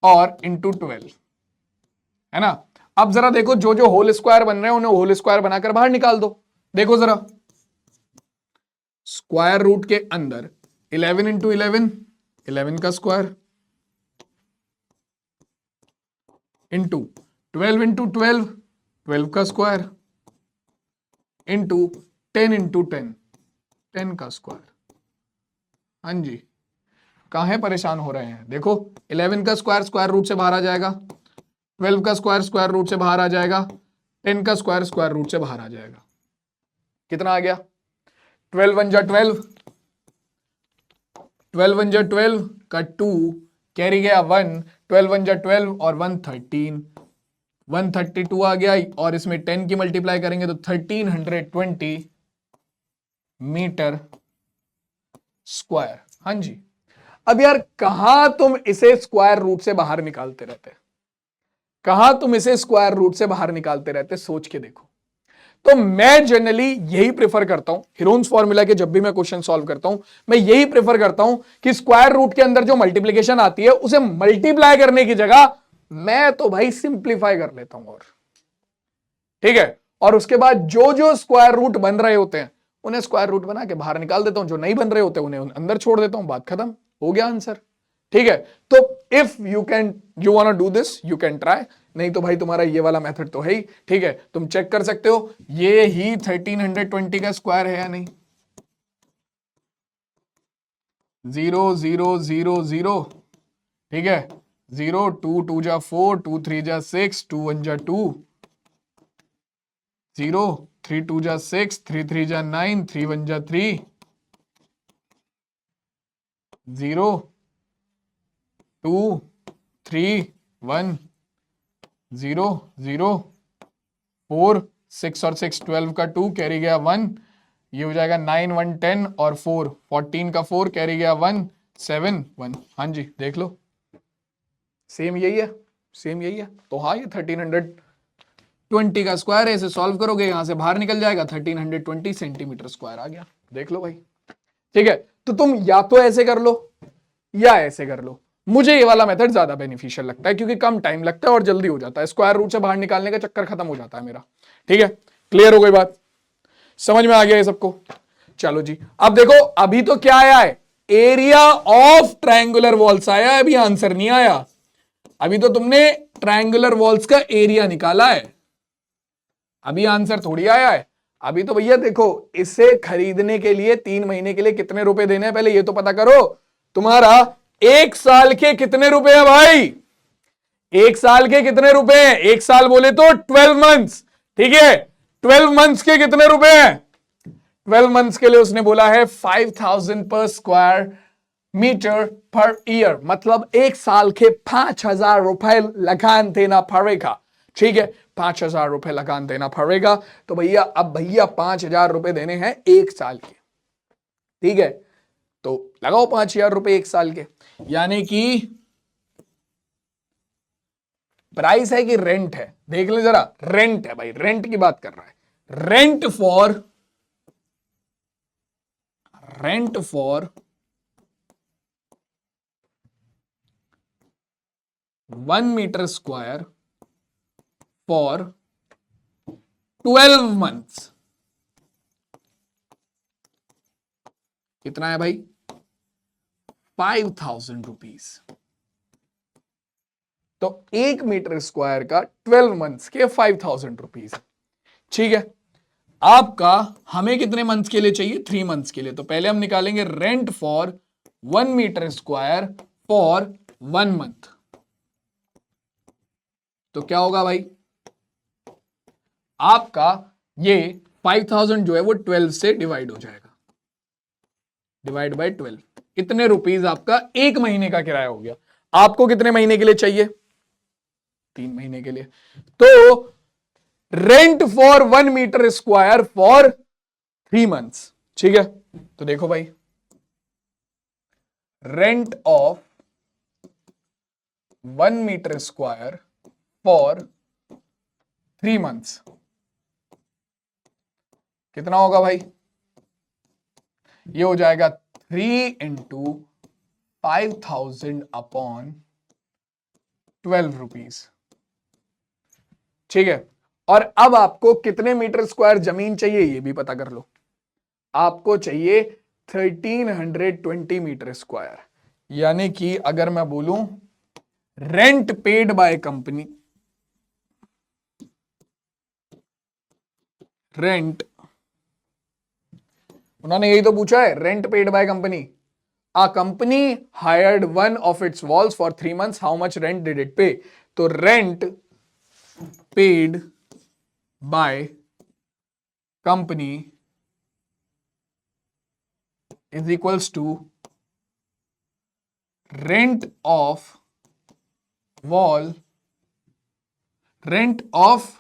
और इंटू 12, है ना। अब जरा देखो, जो जो होल स्क्वायर बन रहे हैं उन्हें होल स्क्वायर बनाकर बाहर निकाल दो। देखो जरा, स्क्वायर रूट के अंदर 11 इंटू 11, 11 का स्क्वायर, इंटू 12 इंटू 12, 12 का स्क्वायर, इंटू 10 इंटू 10, 10 का स्क्वायर। हाँ जी, काहे परेशान हो रहे हैं? देखो 11 का स्क्वायर स्क्वायर रूट से बाहर आ जाएगा, 12 का स्क्वायर स्क्वायर रूट से बाहर आ जाएगा, 10 का स्क्वायर स्क्वायर रूट से बाहर आ जाएगा। कितना आ गया? 12 वन जा 12, 12 वन जा 12 का 2 कैरी गया 1, 12 वन जा 12 और 1 13, 132 आ गया, और इसमें 10 की मल्टीप्लाई करेंगे तो 1320 मीटर स्क्वायर। हाँ जी। अब यार कहां तुम इसे स्क्वायर रूट से बाहर निकालते रहते, कहां तुम इसे स्क्वायर रूट से बाहर निकालते रहते, सोच के देखो। तो मैं जनरली यही प्रेफर करता हूं, हीरोन्स फॉर्मूला के जब भी मैं क्वेश्चन सॉल्व करता हूं, मैं यही प्रेफर करता हूं कि स्क्वायर रूट के अंदर जो मल्टीप्लीकेशन आती है उसे मल्टीप्लाई करने की जगह मैं तो भाई सिंप्लीफाई कर लेता हूं, और ठीक है, और उसके बाद जो जो स्क्वायर रूट बन रहे होते हैं उन्हें स्क्वायर रूट बना के बाहर निकाल देता हूं, जो नहीं बन रहे होते उन्हें अंदर छोड़ देता हूं, बात खत्म, हो गया आंसर। ठीक है, तो if you want to do this you can try, नहीं तो भाई तुम्हारा ये वाला मेथड तो है ही, ठीक है, तुम चेक कर सकते हो ये ही 1320 का स्क्वायर है या नहीं। 0 0 0 0, ठीक है, 0 2 2 जा 4, 2 3 जा 6, 2 1 जा 2, 0 3 2 जा 6, 3 3 जा 9, 3 1 जा 3, 0 2 3 1 0 0 4 6 और 6 12 का 2 कैरी गया 1, ये हो जाएगा 9 1 10 और 4 14 का 4 कैरी गया 1 7 1। हाँ जी देख लो, सेम यही है, सेम यही है। तो हाँ ये 1320 का स्क्वायर है, इसे सॉल्व करोगे यहां से बाहर निकल जाएगा 1320 सेंटीमीटर स्क्वायर आ गया, देख लो भाई। ठीक है, तो तुम या तो ऐसे कर लो या ऐसे कर लो, मुझे ये वाला मेथड ज्यादा बेनिफिशियल लगता है क्योंकि कम टाइम लगता है और जल्दी हो जाता है, स्क्वायर रूट से बाहर निकालने का चक्कर खत्म हो जाता है मेरा। ठीक है, क्लियर हो गई बात, समझ में आ गया ये सबको? चलो जी, अब देखो अभी तो क्या आया है, एरिया ऑफ ट्रायंगुलर वॉल्स आया है, अभी आंसर नहीं आया। अभी तो तुमने ट्रायंगुलर वॉल्स का एरिया निकाला है, अभी आंसर थोड़ी आया है। अभी तो भैया देखो, इसे खरीदने के लिए 3 महीने के लिए कितने रुपए देने हैं पहले ये तो पता करो। तुम्हारा 1 साल के कितने रुपए हैं भाई? 1 साल के कितने रुपए हैं? 1 साल बोले तो 12 मंथ्स, ठीक है, 12 मंथ्स के कितने रुपए हैं? 12 मंथ्स के लिए उसने बोला है 5000 पर स्क्वायर मीटर पर ईयर, मतलब 1 साल के 5000 रुपए लगान देना पड़ेगा। ठीक है, 5000 रुपए लगान देना पड़ेगा। तो भैया अब भैया 5000 रुपए देने हैं 1 साल के, ठीक है, तो लगाओ 5000 रुपए 1 साल के, यानी कि प्राइस है कि रेंट है, देख ले जरा, रेंट है भाई, रेंट की बात कर रहा है। Rent for 1 metre square for 12 months कितना है भाई? 5000 रुपीज। तो 1 मीटर स्क्वायर का 12 मंथ्स के 5000 रुपीज, ठीक है। आपका हमें कितने मंथ्स के लिए चाहिए? 3 मंथ्स के लिए। तो पहले हम निकालेंगे rent for 1 metre square for 1 month, तो क्या होगा भाई, आपका ये 5000 जो है वो 12 से डिवाइड हो जाएगा, डिवाइड बाय 12, कितने रुपीस आपका एक महीने का किराया हो गया। आपको कितने महीने के लिए चाहिए, 3 महीने के लिए। तो rent for 1 metre square for 3 months, ठीक है। तो देखो भाई, rent of 1 metre square for 3 months कितना होगा भाई, ये हो जाएगा 3 इंटू 5000 अपॉन 12 रुपीज, ठीक है। और अब आपको कितने मीटर स्क्वायर जमीन चाहिए ये भी पता कर लो। आपको चाहिए 1320 मीटर स्क्वायर, यानी कि अगर मैं बोलूं rent paid by company, rent, उन्होंने यही तो पूछा है, rent paid by company. A company hired one of its walls for 3 months, how much rent did it pay. तो rent paid by company is equals to rent of wall, rent of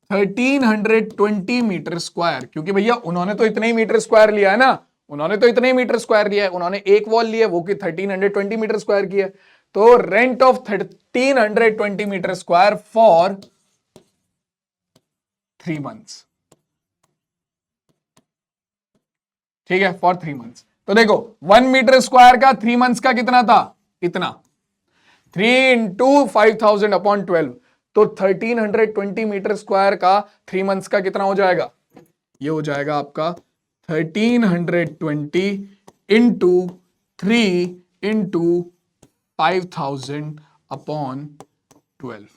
1320 metre square, क्योंकि भैया उन्होंने तो इतने ही metre square लिया है ना, उन्होंने तो इतने ही मीटर स्क्वायर लिया है, उन्होंने एक वॉल लिया वो कि 1320 मीटर स्क्वायर की है। तो rent of 1320 metre square for 3 months, ठीक है, फॉर 3 मंथ्स। तो देखो 1 मीटर स्क्वायर का 3 मंथ्स का कितना था, इतना, 3 इंटू 5000 अपॉन 12, तो 1320 मीटर स्क्वायर का 3 मंथ्स का कितना हो जाएगा, ये हो जाएगा आपका 1320 इंटू 3 इंटू 5000 अपॉन 12,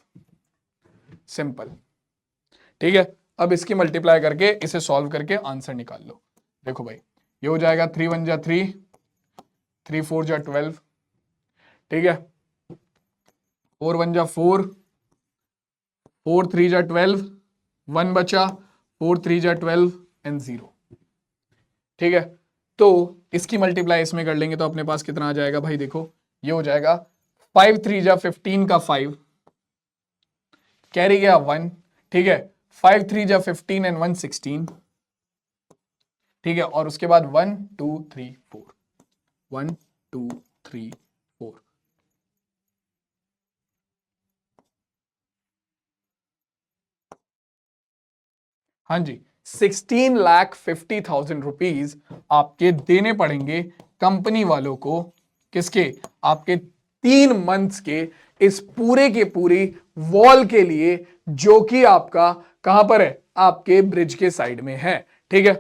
सिंपल, ठीक है। अब इसकी मल्टीप्लाई करके इसे सॉल्व करके आंसर निकाल लो। देखो भाई, ये हो जाएगा 3 1 जा 3, 3 4 जा 12, ठीक है, 4 1 जा 4, 4 3 जा 12, 1 बचा, 4 3 जा 12 एंड 0, ठीक है। तो इसकी मल्टीप्लाई इसमें कर लेंगे तो अपने पास कितना आ जाएगा भाई, देखो ये हो जाएगा 5 3 जा 15 का 5, कैरी गया 1, ठीक है, 5 3 जा 15 एंड 1 16, ठीक है, और उसके बाद 1 2 3 4, 1 2 3 4, हाँ जी, 16,50,000 रुपीज आपके देने पड़ेंगे कंपनी वालों को, किसके, आपके 3 मंथ्स के इस पूरे के पूरी वॉल के लिए, जो कि आपका कहां पर है, आपके ब्रिज के साइड में है, ठीक है।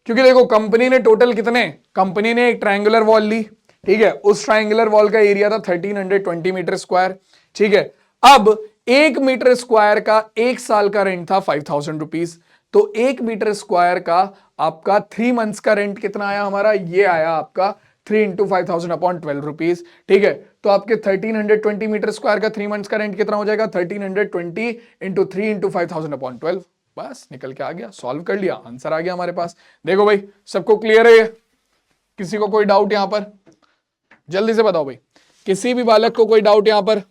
क्योंकि देखो कंपनी ने टोटल कितने, कंपनी ने एक ट्रायंगुलर वॉल ली, ठीक है, उस ट्रायंगुलर वॉल का एरिया था 1320 मीटर स्क्वायर, ठीक है। अब 1 मीटर स्क्वायर का 1 साल का रेंट था 5000 रुपीज, तो 1 मीटर स्क्वायर का आपका 3 मंथ्स का रेंट कितना आया हमारा, ये आया आपका 3 इंटू 5000 अपॉन 12 रुपीज, ठीक है। तो आपके 1320 मीटर स्क्वायर का 3 मंथ्स का रेंट कितना हो जाएगा, 1320 इंटू 3 इंटू 5000 अपॉन 12, बस निकल के आ गया, सॉल्व कर लिया, आंसर आ गया हमारे पास। देखो भाई सबको क्लियर है, किसी को कोई डाउट यहां पर, जल्दी से बताओ भाई, किसी भी बालक को कोई डाउट यहां पर।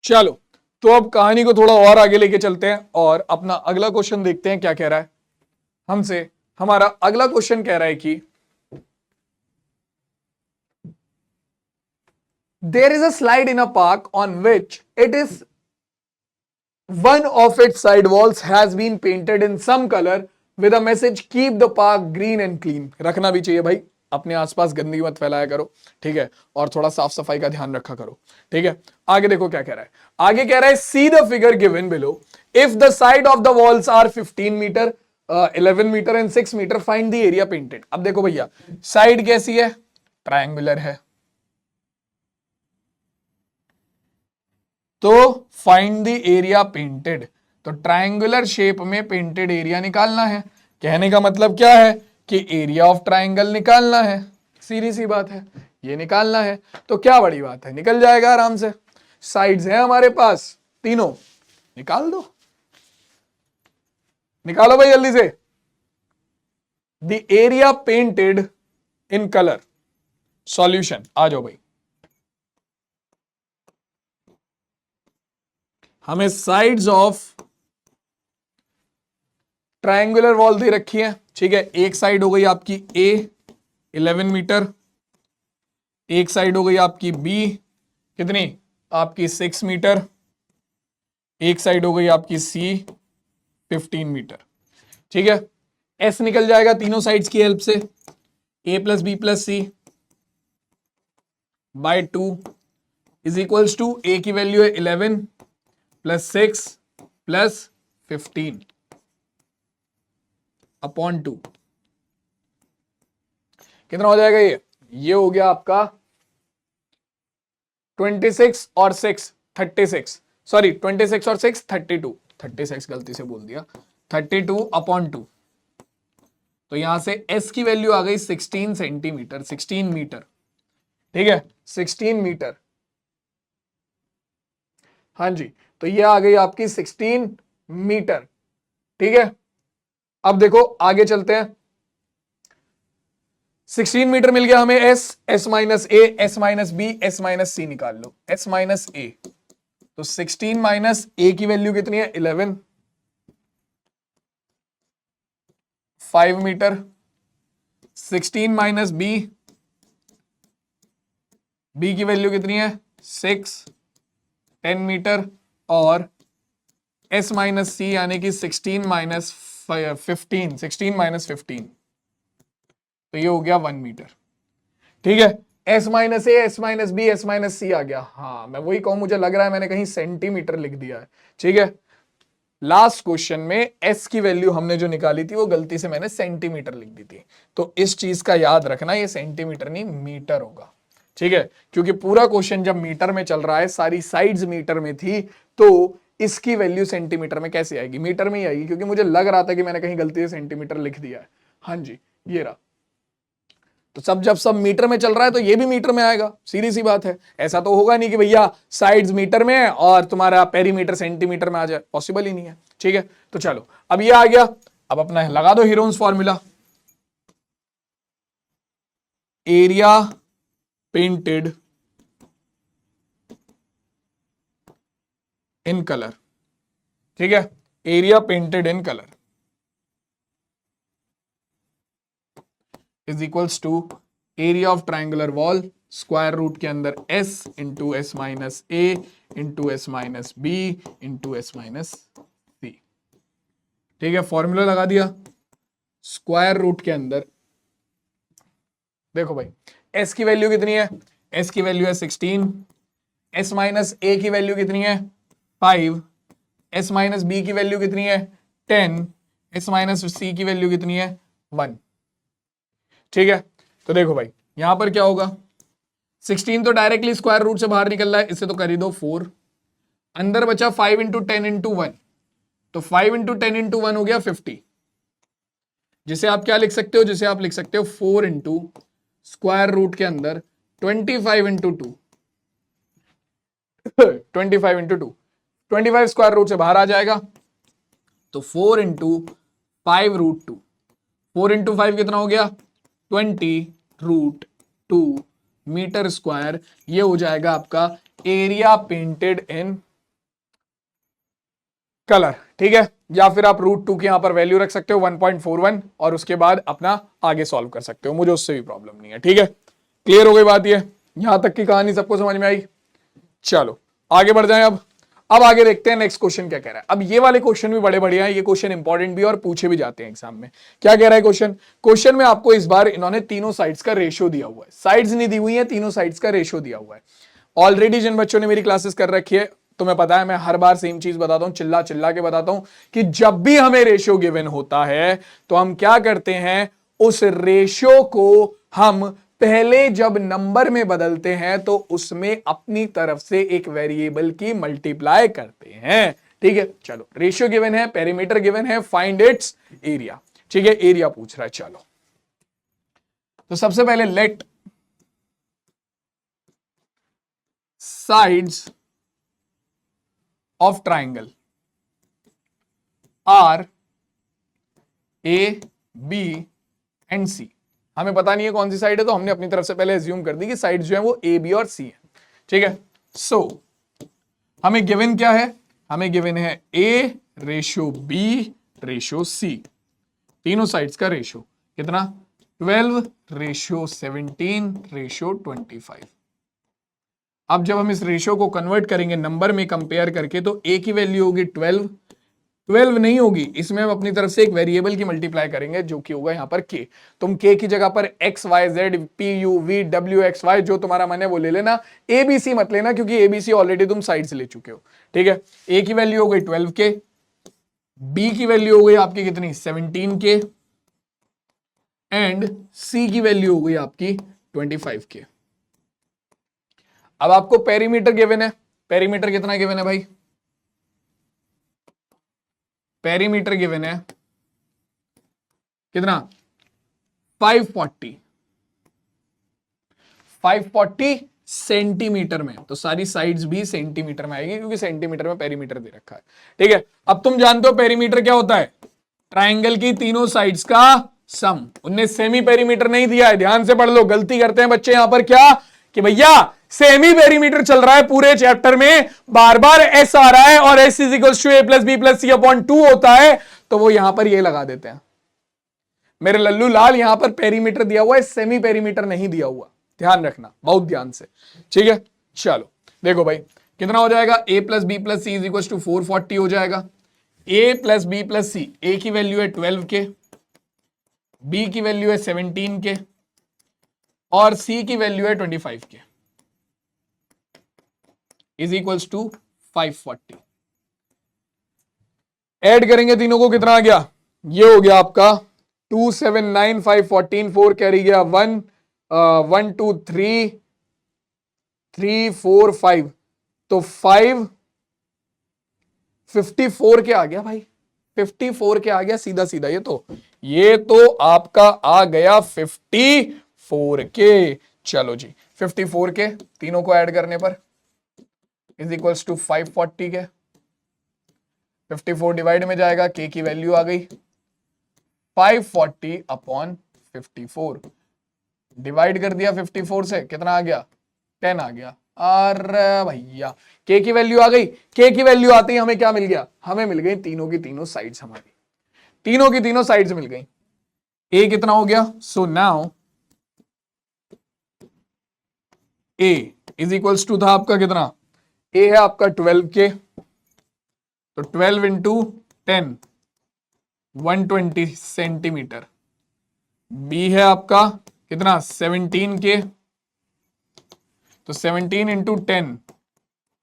चलो तो अब कहानी को थोड़ा और आगे लेके चलते हैं और अपना अगला क्वेश्चन देखते हैं क्या कह रहा है हमसे। हमारा अगला क्वेश्चन कह रहा है कि there is a slide in a park on which it is one of its side walls has been painted in some color with a message keep the park green and clean। रखना भी चाहिए भाई, अपने आसपास गंदगी मत फैलाया करो, ठीक है, और थोड़ा साफ सफाई का ध्यान रखा करो, ठीक है। आगे देखो क्या कह रहा है, आगे कह रहा है see the figure given below, if the side of the walls are 15 metre 11 metre and 6 metre find the area painted. अब देखो भैया साइड कैसी है, ट्रायंगुलर है, तो फाइंड द एरिया पेंटेड, तो ट्रायंगुलर शेप में पेंटेड एरिया निकालना है। कहने का मतलब क्या है कि एरिया ऑफ ट्रायंगल निकालना है, सीधी सी बात है, ये निकालना है, तो क्या बड़ी बात है, निकल जाएगा आराम से। साइड्स हैं हमारे पास तीनों, निकाल दो, निकालो भाई जल्दी से। The area painted in colour, solution आ जाओ भाई। हमें साइड्स ऑफ ट्रायंगुलर वॉल दे रखी है, ठीक है। एक साइड हो गई आपकी ए 11 मीटर, एक साइड हो गई आपकी बी कितनी, आपकी 6 मीटर, एक साइड हो गई आपकी सी 15 मीटर, ठीक है। एस निकल जाएगा तीनों साइड्स की हेल्प से, A plus B plus C by 2 is equals to, A की वैल्यू है 11 प्लस 6 प्लस 15 अपॉन 2। कितना हो जाएगा ये हो गया आपका 26 और 6 36, सॉरी 26 और 6 32, 36 गलती से बोल दिया, 32 अपॉन 2। तो यहां से s की वैल्यू आ गई 16 सेंटीमीटर, 16 मीटर, ठीक है, 16 मीटर। हाँ जी, तो ये आ गई आपकी 16 मीटर, ठीक है। अब देखो आगे चलते हैं, 16 मीटर मिल गया हमें s, s minus A, s minus B, s minus C निकाल लो, s माइनस ए। तो 16 माइनस ए की वैल्यू कितनी है 11, 5 मीटर, 16 माइनस बी, बी की वैल्यू कितनी है 6, 10 मीटर, और s माइनस सी यानी कि 16 माइनस 15, 16 माइनस 15, तो ये हो गया 1 मीटर, ठीक है। s minus A, s minus B, s minus C आ गया। हाँ मैं वही कहूं, मुझे लग रहा है मैंने कहीं सेंटीमीटर लिख दिया है, ठीक है। लास्ट क्वेश्चन में s की वैल्यू हमने जो निकाली थी वो गलती से मैंने सेंटीमीटर लिख दी थी, तो इस चीज का याद रखना, ये सेंटीमीटर नहीं मीटर होगा, ठीक है। क्योंकि पूरा क्वेश्चन जब मीटर में चल रहा है, सारी साइड्स मीटर में थी, तो इसकी वैल्यू सेंटीमीटर में कैसे आएगी, मीटर में ही आएगी, क्योंकि मुझे लग रहा था कि मैंने कहीं गलती से सेंटीमीटर लिख दिया है। हाँ जी, ये रहा। तो जब सब मीटर में चल रहा है तो ये भी मीटर में आएगा, सीधी सी बात है। ऐसा तो होगा नहीं कि भैया साइड्स मीटर में है और तुम्हारा पेरीमीटर सेंटीमीटर में आ जाए, पॉसिबल ही नहीं है, ठीक है। तो चलो अब ये आ गया, अब अपना लगा दो Heron's formula, area painted in colour, ठीक है, area painted in colour is equals to area of triangular wall square root के अंदर s into S minus A into S minus B into S minus C, ठीक है। Formula लगा दिया, square root के अंदर देखो भाई s की वैल्यू कितनी है, s की वैल्यू है 16, s माइनस ए की वैल्यू कितनी है 5, s माइनस बी की वैल्यू कितनी है 10, s माइनस सी की वैल्यू कितनी है 1, ठीक है। तो देखो भाई यहां पर क्या होगा, 16 तो डायरेक्टली स्क्वायर रूट से बाहर निकल रहा है, इससे तो कर ही दो 4, अंदर बचा 5 इंटू 10 इंटू 1, तो 5 इंटू 10 इंटू 1 हो गया 50, जिसे आप क्या लिख सकते हो, जिसे आप लिख सकते हो 4 इंटू स्क्वायर रूट के अंदर 25 इंटू 2, 25 इंटू 2, 25 स्क्वायर रूट से बाहर आ जाएगा, तो 4 इंटू 5 रूट 2, 4 इंटू 5 कितना हो गया 20 रूट 2 मीटर स्क्वायर, ये हो जाएगा आपका एरिया पेंटेड इन कलर, ठीक है। या फिर आप रूट 2 की यहां पर वैल्यू रख सकते हो 1.41 और उसके बाद अपना आगे सॉल्व कर सकते हो, मुझे उससे भी प्रॉब्लम नहीं है, ठीक है। क्लियर हो गई बात, ये यहां तक की कहानी सबको समझ में आई। चलो आगे बढ़ जाएं, अब आगे देखते हैं नेक्स्ट क्वेश्चन क्या कह रहा है। अब ये वाले क्वेश्चन भी बड़े बढ़िया हैं, ये क्वेश्चन इंपॉर्टेंट भी और पूछे भी जाते हैं एग्जाम में। क्या कह रहा है क्वेश्चन में आपको इस बार इन्होंने तीनों साइड्स का रेशियो दिया हुआ है, साइड्स नहीं दी हुई है, तीनों साइड्स का रेशियो दिया हुआ है। ऑलरेडी जिन बच्चों ने मेरी क्लासेस कर रखी है तुम्हें पता है, मैं हर बार सेम चीज बताता हूं, चिल्ला चिल्ला के बताता हूं कि जब भी हमें रेशियो गिवन होता है तो हम क्या करते हैं, उस रेशियो को हम पहले जब नंबर में बदलते हैं तो उसमें अपनी तरफ से एक वेरिएबल की मल्टीप्लाई करते हैं, ठीक है। चलो रेशियो गिवन है, पेरीमीटर गिवन है, फाइंड इट्स एरिया, ठीक है, एरिया पूछ रहा है। चलो तो सबसे पहले let sides of triangle are A B and C. हमें पता नहीं है कौन सी साइड है, तो हमने अपनी तरफ से पहले एज्यूम कर दी कि साइड जो है वो ए बी और सी है। ठीक है, सो हमें गिवन क्या है, हमें गिवन है ए रेशो बी रेशो सी, तीनों साइड्स का रेशो कितना 12 रेशो 17 रेशो 25। अब जब हम इस रेशो को कन्वर्ट करेंगे नंबर में कंपेयर करके, तो ए की वैल्यू होगी 12, 12 नहीं होगी, इसमें हम अपनी तरफ से एक वेरिएबल की मल्टीप्लाई करेंगे जो कि होगा यहां पर के। तुम के की जगह पर X Y Z P U V W X Y जो तुम्हारा मन है वो ले लेना, एबीसी मत लेना क्योंकि एबीसी ऑलरेडी तुम साइड से ले चुके हो। ठीक है, ए की वैल्यू हो गई 12 के, बी की वैल्यू हो गई आपकी कितनी 17 के, एंड सी की वैल्यू हो गई आपकी 25 के। अब आपको पेरीमीटर गिवन है, पेरीमीटर कितना गिवन है भाई, पेरीमीटर गिवन है कितना 540 सेंटीमीटर में, तो सारी साइड्स भी सेंटीमीटर में आएगी क्योंकि सेंटीमीटर में पेरीमीटर दे रखा है। ठीक है, अब तुम जानते हो पेरीमीटर क्या होता है, ट्राइंगल की तीनों साइड्स का सम। उनने सेमी पेरीमीटर नहीं दिया है, ध्यान से पढ़ लो, गलती करते हैं बच्चे यहां पर क्या कि भैया सेमी पेरीमीटर चल रहा है पूरे चैप्टर में, बार बार एस आ रहा है और S is equal to A plus B plus C upon 2 होता है, तो वो यहां पर ये लगा देते हैं। मेरे लल्लू लाल यहां पर पेरीमीटर दिया हुआ है, सेमी पेरीमीटर नहीं दिया हुआ, ध्यान रखना बहुत ध्यान से। ठीक है, चलो देखो भाई कितना हो जाएगा, A plus B plus C is equal to 440 हो जाएगा। A plus B plus C, A की वैल्यू है 12 के, बी की वैल्यू है 17 के, और सी की वैल्यू है 25 के, इज इक्वल्स टू 540। ऐड करेंगे तीनों को, कितना आ गया, ये हो गया आपका 279 514, 4 कैरी गया 1 1 2 3 3 4 5, तो 554 के आ गया भाई, 54 के आ गया सीधा सीधा। ये तो आपका आ गया 54 के। चलो जी 54 के तीनों को ऐड करने पर इज इक्वल्स टू 540 के, 54 डिवाइड में जाएगा, के की वैल्यू आ गई 540 अपॉन 54, डिवाइड कर दिया 54 से, कितना आ गया 10 आ गया। अरे भैया के की वैल्यू आ गई, के की वैल्यू आती है हमें क्या मिल गया, हमें मिल गई तीनों की तीनों साइड्स, हमारी तीनों की तीनों साइड्स मिल गई। ए कितना हो गया, so now A is equals to था आपका कितना, ए है आपका 12 के, तो 12 इंटू 10 120 सेंटीमीटर, बी है आपका कितना 17 के, तो 17 इंटू 10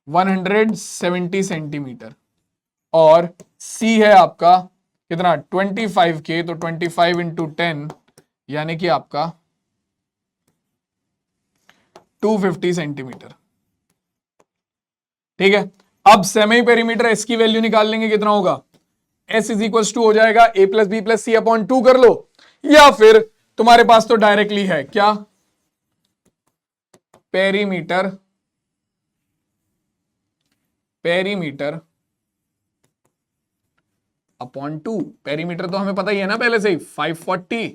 170 सेंटीमीटर, और सी है आपका कितना 25 के, तो 25 इंटू 10 यानी कि आपका 250 सेंटीमीटर। ठीक है, अब सेमी पेरीमीटर एस की वैल्यू निकाल लेंगे, कितना होगा, एस इज इक्वल टू हो जाएगा A plus B plus C upon 2 कर लो, या फिर तुम्हारे पास तो डायरेक्टली है क्या, पेरीमीटर अपॉन 2, पेरीमीटर तो हमें पता ही है ना पहले से ही 540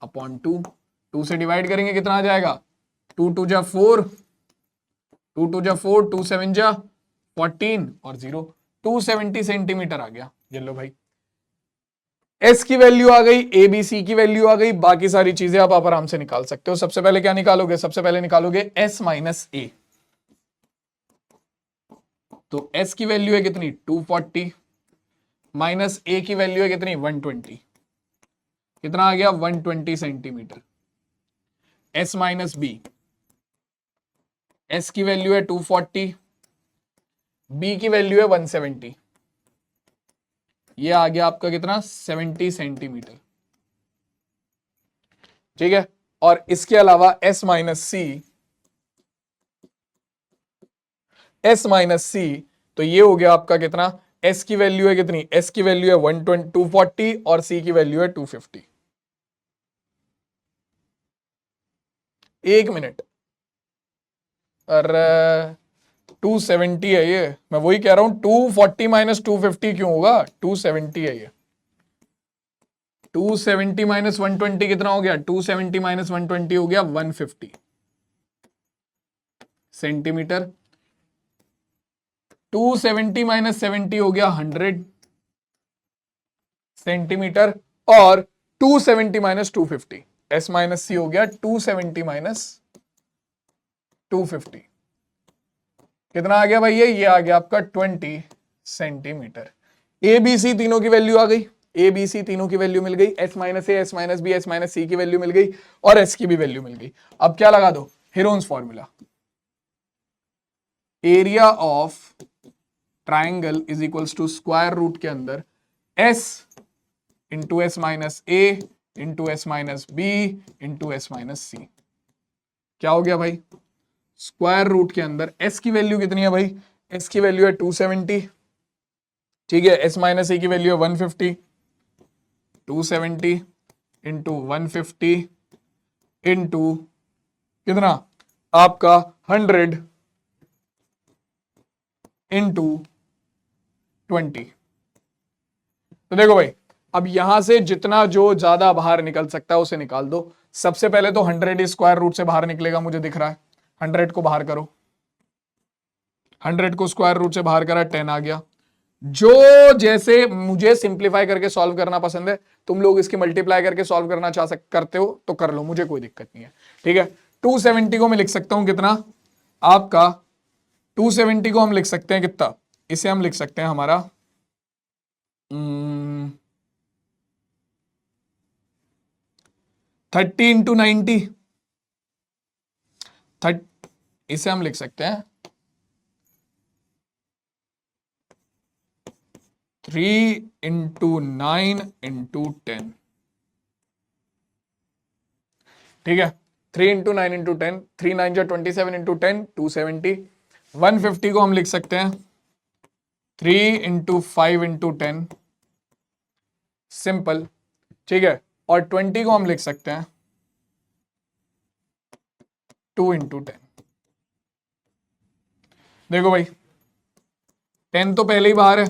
अपॉन 2 से डिवाइड करेंगे कितना आ जाएगा, 2 2 जा 4, 2 2 जा 4, 2 7 जा 14 और 0, 270 सेंटीमीटर आ गया। ये लो भाई एस की वैल्यू आ गई, ए बी सी की वैल्यू आ गई, बाकी सारी चीजें आप आराम से निकाल सकते हो। सबसे पहले क्या निकालोगे, सबसे पहले निकालोगे एस माइनस ए, तो एस की वैल्यू है कितनी 240 माइनस ए की वैल्यू है कितनी 120, कितना आ गया 120 centimetre. S minus B, S की वैल्यू है 240, बी की वैल्यू है 170, ये आ गया आपका कितना 70 सेंटीमीटर। ठीक है, और इसके अलावा एस माइनस सी, तो ये हो गया आपका कितना, एस की वैल्यू है कितनी, एस की वैल्यू है 240 और सी की वैल्यू है 250। एक मिनट, अरे 270 है ये, मैं वही कह रहा हूं 240 माइनस 250 क्यों होगा, 270 है ये। 270 माइनस 120 कितना हो गया, 270 माइनस 120 हो गया 150 सेंटीमीटर। 270 माइनस 70 हो गया 100 सेंटीमीटर। और 270 माइनस 250, एस माइनस सी हो गया 270 माइनस 250, कितना आ गया भाई, ये आ गया आपका 20 सेंटीमीटर। ए बी सी तीनों की वैल्यू आ गई, ए बी सी तीनों की वैल्यू मिल गई, S minus A, S minus B, S minus C की वैल्यू मिल गई और एस की भी वैल्यू मिल गई। अब क्या लगा दो, Heron's formula, area of triangle is equals to square root के अंदर S into S minus A into S minus B into S minus C. क्या हो गया भाई, स्क्वायर रूट के अंदर एस की वैल्यू कितनी है भाई, एस की वैल्यू है 270, ठीक है, एस माइनस ए की वैल्यू है 150, 270 इंटू 150 इंटू कितना आपका 100 इंटू 20। तो देखो भाई, अब यहां से जितना जो ज्यादा बाहर निकल सकता है उसे निकाल दो। सबसे पहले तो 100 स्क्वायर रूट से बाहर निकलेगा, मुझे दिख रहा है, 100 को बाहर करो, 100 को स्क्वायर रूट से बाहर करा 10 आ गया। जो जैसे मुझे सिंप्लीफाई करके सॉल्व करना पसंद है, तुम लोग इसकी मल्टीप्लाई करके सॉल्व करना करते हो तो कर लो, मुझे कोई दिक्कत नहीं है, ठीक है। 270 को मैं लिख सकता हूं कितना आपका, 270 को हम लिख सकते हैं कितना, इसे हम लिख सकते हैं हमारा 30 इंटू 90, इसे हम लिख सकते हैं 3 इंटू 9 इंटू 10, ठीक है, 3 इंटू 9 इंटू 10, 3 9 जो 27 इंटू 10 270। 150 को हम लिख सकते हैं 3 इंटू 5 इंटू 10, सिंपल, ठीक है। और 20 को हम लिख सकते हैं 2 इंटू 10। देखो भाई 10 तो पहले ही बाहर है,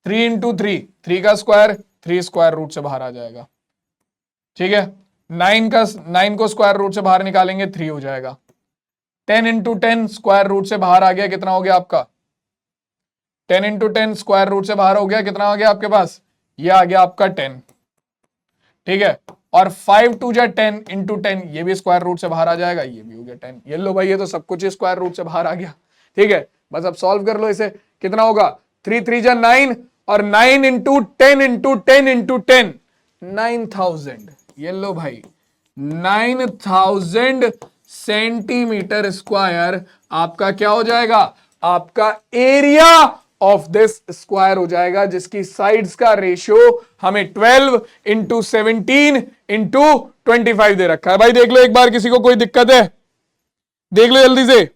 3 इंटू 3, 3 का स्क्वायर, 3 स्क्वायर रूट से बाहर आ जाएगा, ठीक है। 9 को स्क्वायर रूट से बाहर निकालेंगे 3 हो जाएगा। 10 इंटू 10 स्क्वायर रूट से बाहर आ गया, कितना हो गया आपका, 10 इंटू 10 स्क्वायर रूट से बाहर हो गया, कितना आ गया आपके पास, ये आ गया आपका 10, ठीक है। और 5 टू जा 10 इंटू 10, ये भी स्क्वायर रूट से बाहर आ जाएगा, ये भी हो गया 10। ये लो भाई, ये तो सब कुछ स्क्वायर रूट से बाहर आ गया, ठीक है। बस अब सॉल्व कर लो इसे, कितना होगा, 3 3 जा 9 और 9 इंटू 10 इंटू 10 इंटू 10, 9000। ये लो भाई 9000 सेंटीमीटर स्क्वायर आपका क्या हो जाएगा, आपका एरिया ऑफ दिस स्क्वायर हो जाएगा, जिसकी साइड्स का रेशियो हमें 12 इंटू 17 इंटू 25 दे रखा है। भाई देख लो एक बार, किसी को कोई दिक्कत है, देख लो जल्दी से।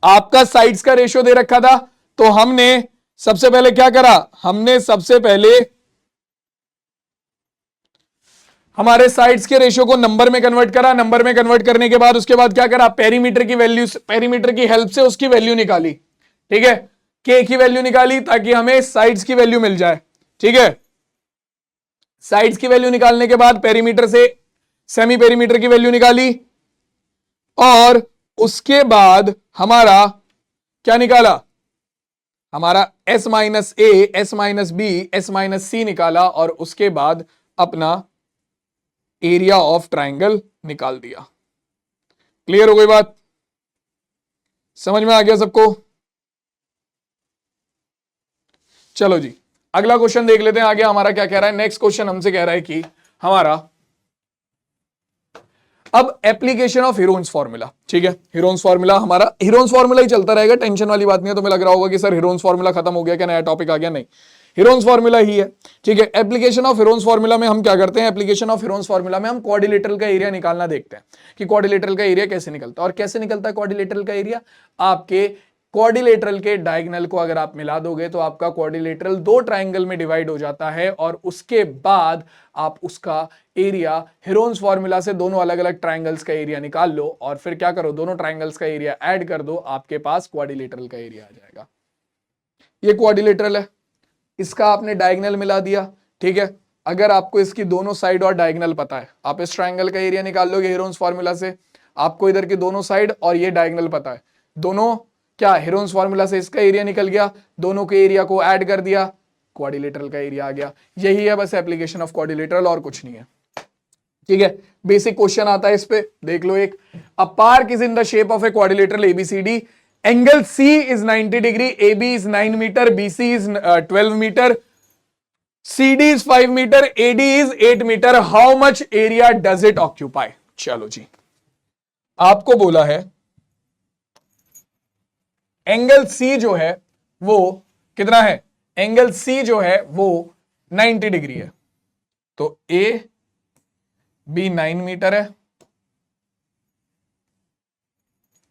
आपका साइड्स का रेशियो दे रखा था, तो हमने सबसे पहले क्या करा, हमने सबसे पहले हमारे साइड्स के रेशियो को नंबर में कन्वर्ट करा, नंबर में कन्वर्ट करने के बाद उसके बाद क्या करा, पेरीमीटर की वैल्यू, पेरीमीटर की हेल्प से उसकी वैल्यू निकाली, ठीक है, के की वैल्यू निकाली ताकि हमें साइड्स की वैल्यू मिल जाए, ठीक है। साइड्स की वैल्यू निकालने के बाद पेरीमीटर से सेमी पेरीमीटर की वैल्यू निकाली और उसके बाद हमारा क्या निकाला, हमारा S minus A, S minus B, S minus C निकाला और उसके बाद अपना एरिया ऑफ ट्राइंगल निकाल दिया। क्लियर हो गई बात, समझ में आ गया सबको। चलो जी अगला क्वेश्चन देख लेते हैं आगे हमारा क्या कह रहा है। नेक्स्ट क्वेश्चन हमसे कह रहा है कि हमारा अब एप्लीकेशन ऑफ हीरोन्स फॉर्मूला, ठीक है, हीरोन्स फॉर्मूला, हमारा हीरोन्स फॉर्मूला ही चलता रहेगा, टेंशन वाली बात नहीं है। तो मैं लग रहा होगा कि सर हीरोन्स फॉर्मूला खत्म हो गया क्या, नया टॉपिक आ गया, नहीं, हीरोन्स फॉर्मूला ही है, ठीक है। एप्लीकेशन ऑफ हीरोन्स फॉर्मूला में हम क्या करते हैं, एप्लीकेशन ऑफ हीरोन्स फॉर्मूला में हम क्वाड्रिलेटरल का एरिया निकालना देखते हैं कि क्वाड्रिलेटरल का एरिया कैसे निकलता है। और कैसे निकलता है क्वाड्रिलेटरल का एरिया, आपके क्वाड्रिलेटरल के डायगोनल को अगर आप मिला दोगे तो आपका क्वाड्रिलेटरल दो ट्राइंगल में डिवाइड हो जाता है और उसके बाद आप उसका एरिया हेरोन्स फॉर्मूला से दोनों अलग अलग ट्राइंगल्स का एरिया निकाल लो और फिर क्या करो, दोनों ट्राइंगल्स का एरिया ऐड कर दो, आपके पास क्वाड्रिलेटरल का एरिया आ जाएगा। ये क्वाड्रिलेटरल है, इसका आपने डायगोनल मिला दिया, ठीक है। अगर आपको इसकी दोनों साइड और डायगोनल पता है, आप इस ट्राइंगल का एरिया निकाल लोगे हेरोन्स फॉर्मूला से। आपको इधर के दोनों साइड और ये डायगोनल पता है, दोनों क्या हेरोन्स फॉर्मूला से इसका एरिया निकल गया, दोनों के एरिया को ऐड कर दिया, क्वाड्रिलेटरल का एरिया आ गया। यही है बस एप्लीकेशन ऑफ क्वाड्रिलेटरल, और कुछ नहीं है, ठीक है। बेसिक क्वेश्चन आता है इस पे, देख लो। एक a park is in the shape of a quadrilateral ABCD, angle C is 90 degree, AB is 9 metre, BC is 12 metre, CD is 5 metre, AD is 8 metre, how much area does it occupy. चलो जी, आपको बोला है angle C जो है वो कितना है, एंगल C जो है वो 90 डिग्री है, तो AB 9 मीटर है।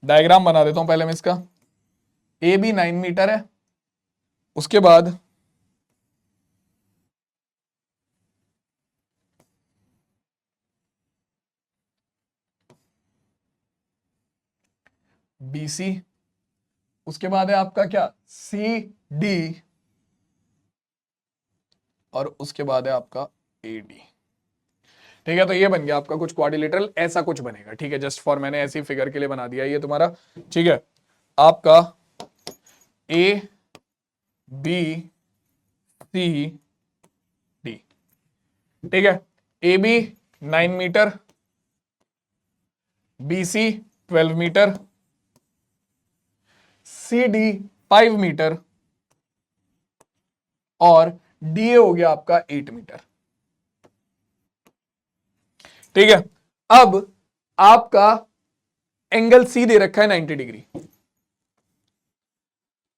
डायग्राम बना देता हूं पहले मैं इसका। AB 9 मीटर है, उसके बाद BC, उसके बाद है आपका क्या CD, और उसके बाद है आपका AD, ठीक है। तो ये बन गया आपका कुछ क्वाड्रिलेटरल, ऐसा कुछ बनेगा, ठीक है। जस्ट फॉर मैंने ऐसी फिगर के लिए बना दिया ये तुम्हारा, ठीक है। आपका ABCD, ठीक है। AB 9 metre, BC 12 metre, CD 5 metre, और DA हो गया आपका 8 मीटर, ठीक है। अब आपका एंगल C दे रखा है 90 डिग्री।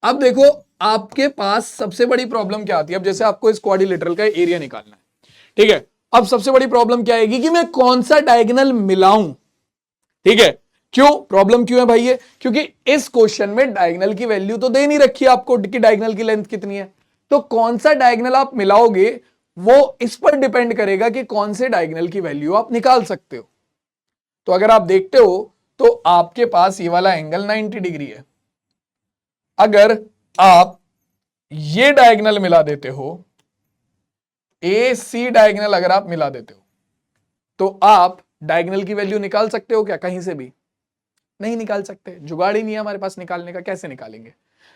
अब देखो आपके पास सबसे बड़ी प्रॉब्लम क्या आती है, अब जैसे आपको इस क्वाड्रिलेटरल का एरिया निकालना है, ठीक है। अब सबसे बड़ी प्रॉब्लम क्या आएगी कि मैं कौन सा डायगोनल मिलाऊं, ठीक है। क्यों प्रॉब्लम क्यों है भाई ये, क्योंकि इस क्वेश्चन में डायगोनल की वैल्यू तो दे नहीं रखी है आपको कि डायगोनल की लेंथ कितनी है, तो कौन सा डायगोनल आप मिलाओगे वो इस पर डिपेंड करेगा कि कौन से डायगोनल की वैल्यू आप निकाल सकते हो। तो अगर आप देखते हो तो आपके पास ये वाला एंगल 90 डिग्री है, अगर आप ये डायगोनल मिला देते हो, AC डायगोनल अगर आप मिला देते हो, तो आप डायगोनल की वैल्यू निकाल सकते हो क्या कहीं से भी? नहीं निकाल सकते, जुगाड़ ही नहीं है हमारे पास निकालने का, कैसे निकालेंगे।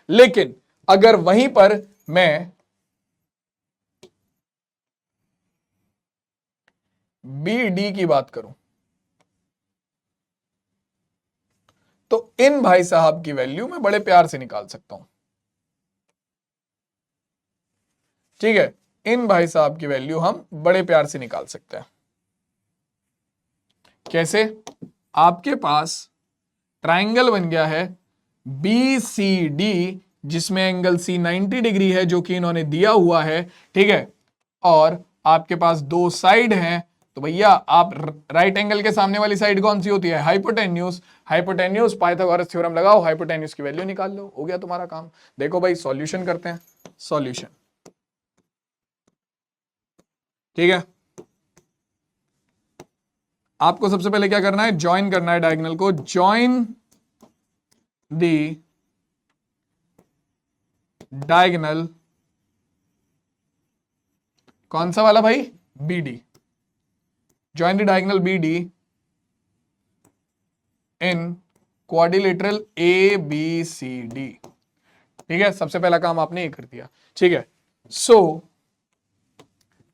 लेकिन अगर वहीं पर मैं BD की बात करूं तो इन भाई साहब की वैल्यू मैं बड़े प्यार से निकाल सकता हूं, ठीक है। इन भाई साहब की वैल्यू हम बड़े प्यार से निकाल सकते हैं। कैसे? आपके पास ट्राइंगल बन गया है BCD, जिसमें एंगल C 90 डिग्री है जो कि इन्होंने दिया हुआ है, ठीक है। और आपके पास दो साइड हैं, तो भैया आप राइट एंगल के सामने वाली साइड कौन सी होती है? हाइपोटेन्यूज। हाइपोटेन्यूज पाइथागोरस थ्योरम लगाओ, हाइपोटेन्यूज की वैल्यू निकाल लो, हो गया तुम्हारा काम। देखो भाई सॉल्यूशन करते हैं, सॉल्यूशन, ठीक है। आपको सबसे पहले क्या करना है, ज्वाइन करना है डायगोनल को, ज्वाइन दी डायगोनल, कौन सा वाला भाई? BD, join the diagonal BD in quadrilateral ABCD, ठीक है। सबसे पहला काम आपने ये कर दिया, ठीक है। सो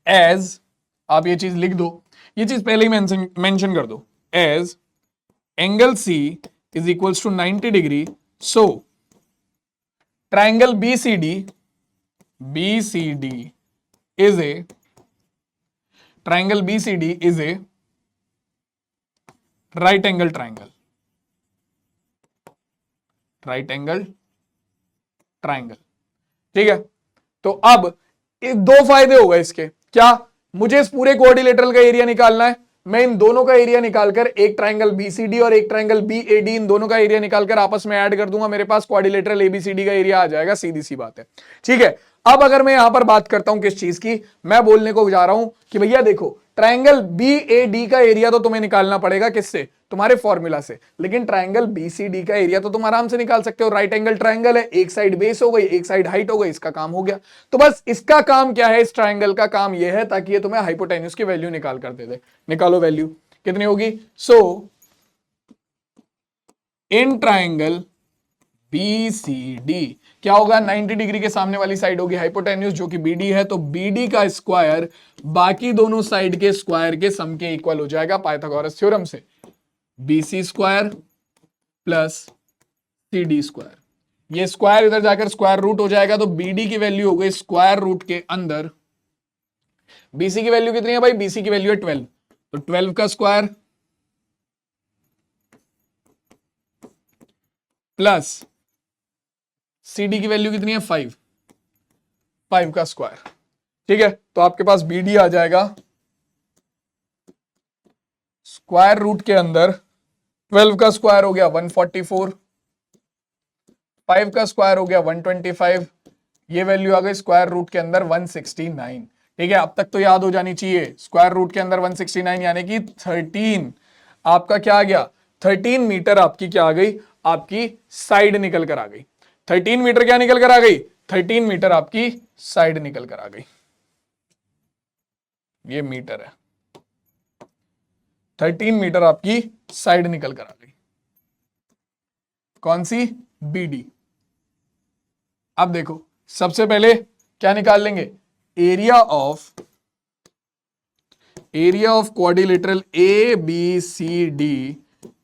एज, आप ये चीज लिख दो, ये चीज पहले ही मेंशन कर दो, as angle C is equals to 90 degree, so triangle BCD is a triangle BCD is a right angle triangle, right angle triangle, ठीक है। तो अब दो फायदे हो गए इसके, क्या? मुझे इस पूरे क्वाड्रिलेटरल का एरिया निकालना है, मैं इन दोनों का एरिया निकालकर एक ट्राइंगल बीसीडी और एक ट्राइंगल बीएडी, इन दोनों का एरिया निकालकर आपस में ऐड कर दूंगा, मेरे पास क्वाड्रिलेटरल एबीसीडी का एरिया आ जाएगा, सीधी सी बात है। ठीक है, अब अगर मैं यहां पर बात करता हूं किस चीज की, मैं बोलने को जा रहा हूं कि भैया देखो ट्राइंगल बीएडी का एरिया तो तुम्हें निकालना पड़ेगा किससे, तुम्हारे फॉर्मूला से, लेकिन ट्राइंगल बीसीडी का एरिया तो तुम आराम से निकाल सकते हो, राइट एंगल ट्राइंगल है, एक साइड बेस हो गई, एक साइड हाइट हो गई, इसका काम हो गया। तो बस इसका काम क्या है, इस ट्राइंगल का काम यह है ताकि ये तुम्हें हाइपोटेन्यूज की वैल्यू निकाल कर दे दे। निकालो वैल्यू कितनी होगी, सो इन ट्राइंगल बीसीडी क्या होगा, 90 डिग्री के सामने वाली साइड होगी हाइपोटेन्यूज जो कि बीडी है, तो बीडी का स्क्वायर बाकी दोनों साइड के स्क्वायर के सम के इक्वल हो जाएगा पाइथागोरस थ्योरम से, BC square plus CD square. ये स्क्वायर इधर जाकर स्क्वायर रूट हो जाएगा, तो बीडी की वैल्यू हो गई स्क्वायर रूट के अंदर, बीसी की वैल्यू कितनी है भाई, बीसी की वैल्यू है 12, तो 12 का स्क्वायर प्लस सीडी की वैल्यू कितनी है 5, 5 का स्क्वायर। ठीक है, तो आपके पास बीडी आ जाएगा स्क्वायर रूट के अंदर 12 का स्क्वायर हो गया 144, 5 का स्क्वायर हो गया 125, ये वैल्यू आ गई स्क्वायर रूट के अंदर 169। ठीक है, अब तक तो याद हो जानी चाहिए, स्क्वायर रूट के अंदर 169 यानी कि 13 आपका क्या आ गया, 13 मीटर आपकी क्या आ गई, आपकी साइड निकल कर आ गई। 13 मीटर क्या निकल कर आ गई, 13 मीटर आपकी साइड निकल कर आ गई, ये मीटर है, 13 मीटर आपकी साइड निकल कर आ गई, कौन सी, बीडी। अब देखो सबसे पहले क्या निकाल लेंगे, area of quadrilateral A B C D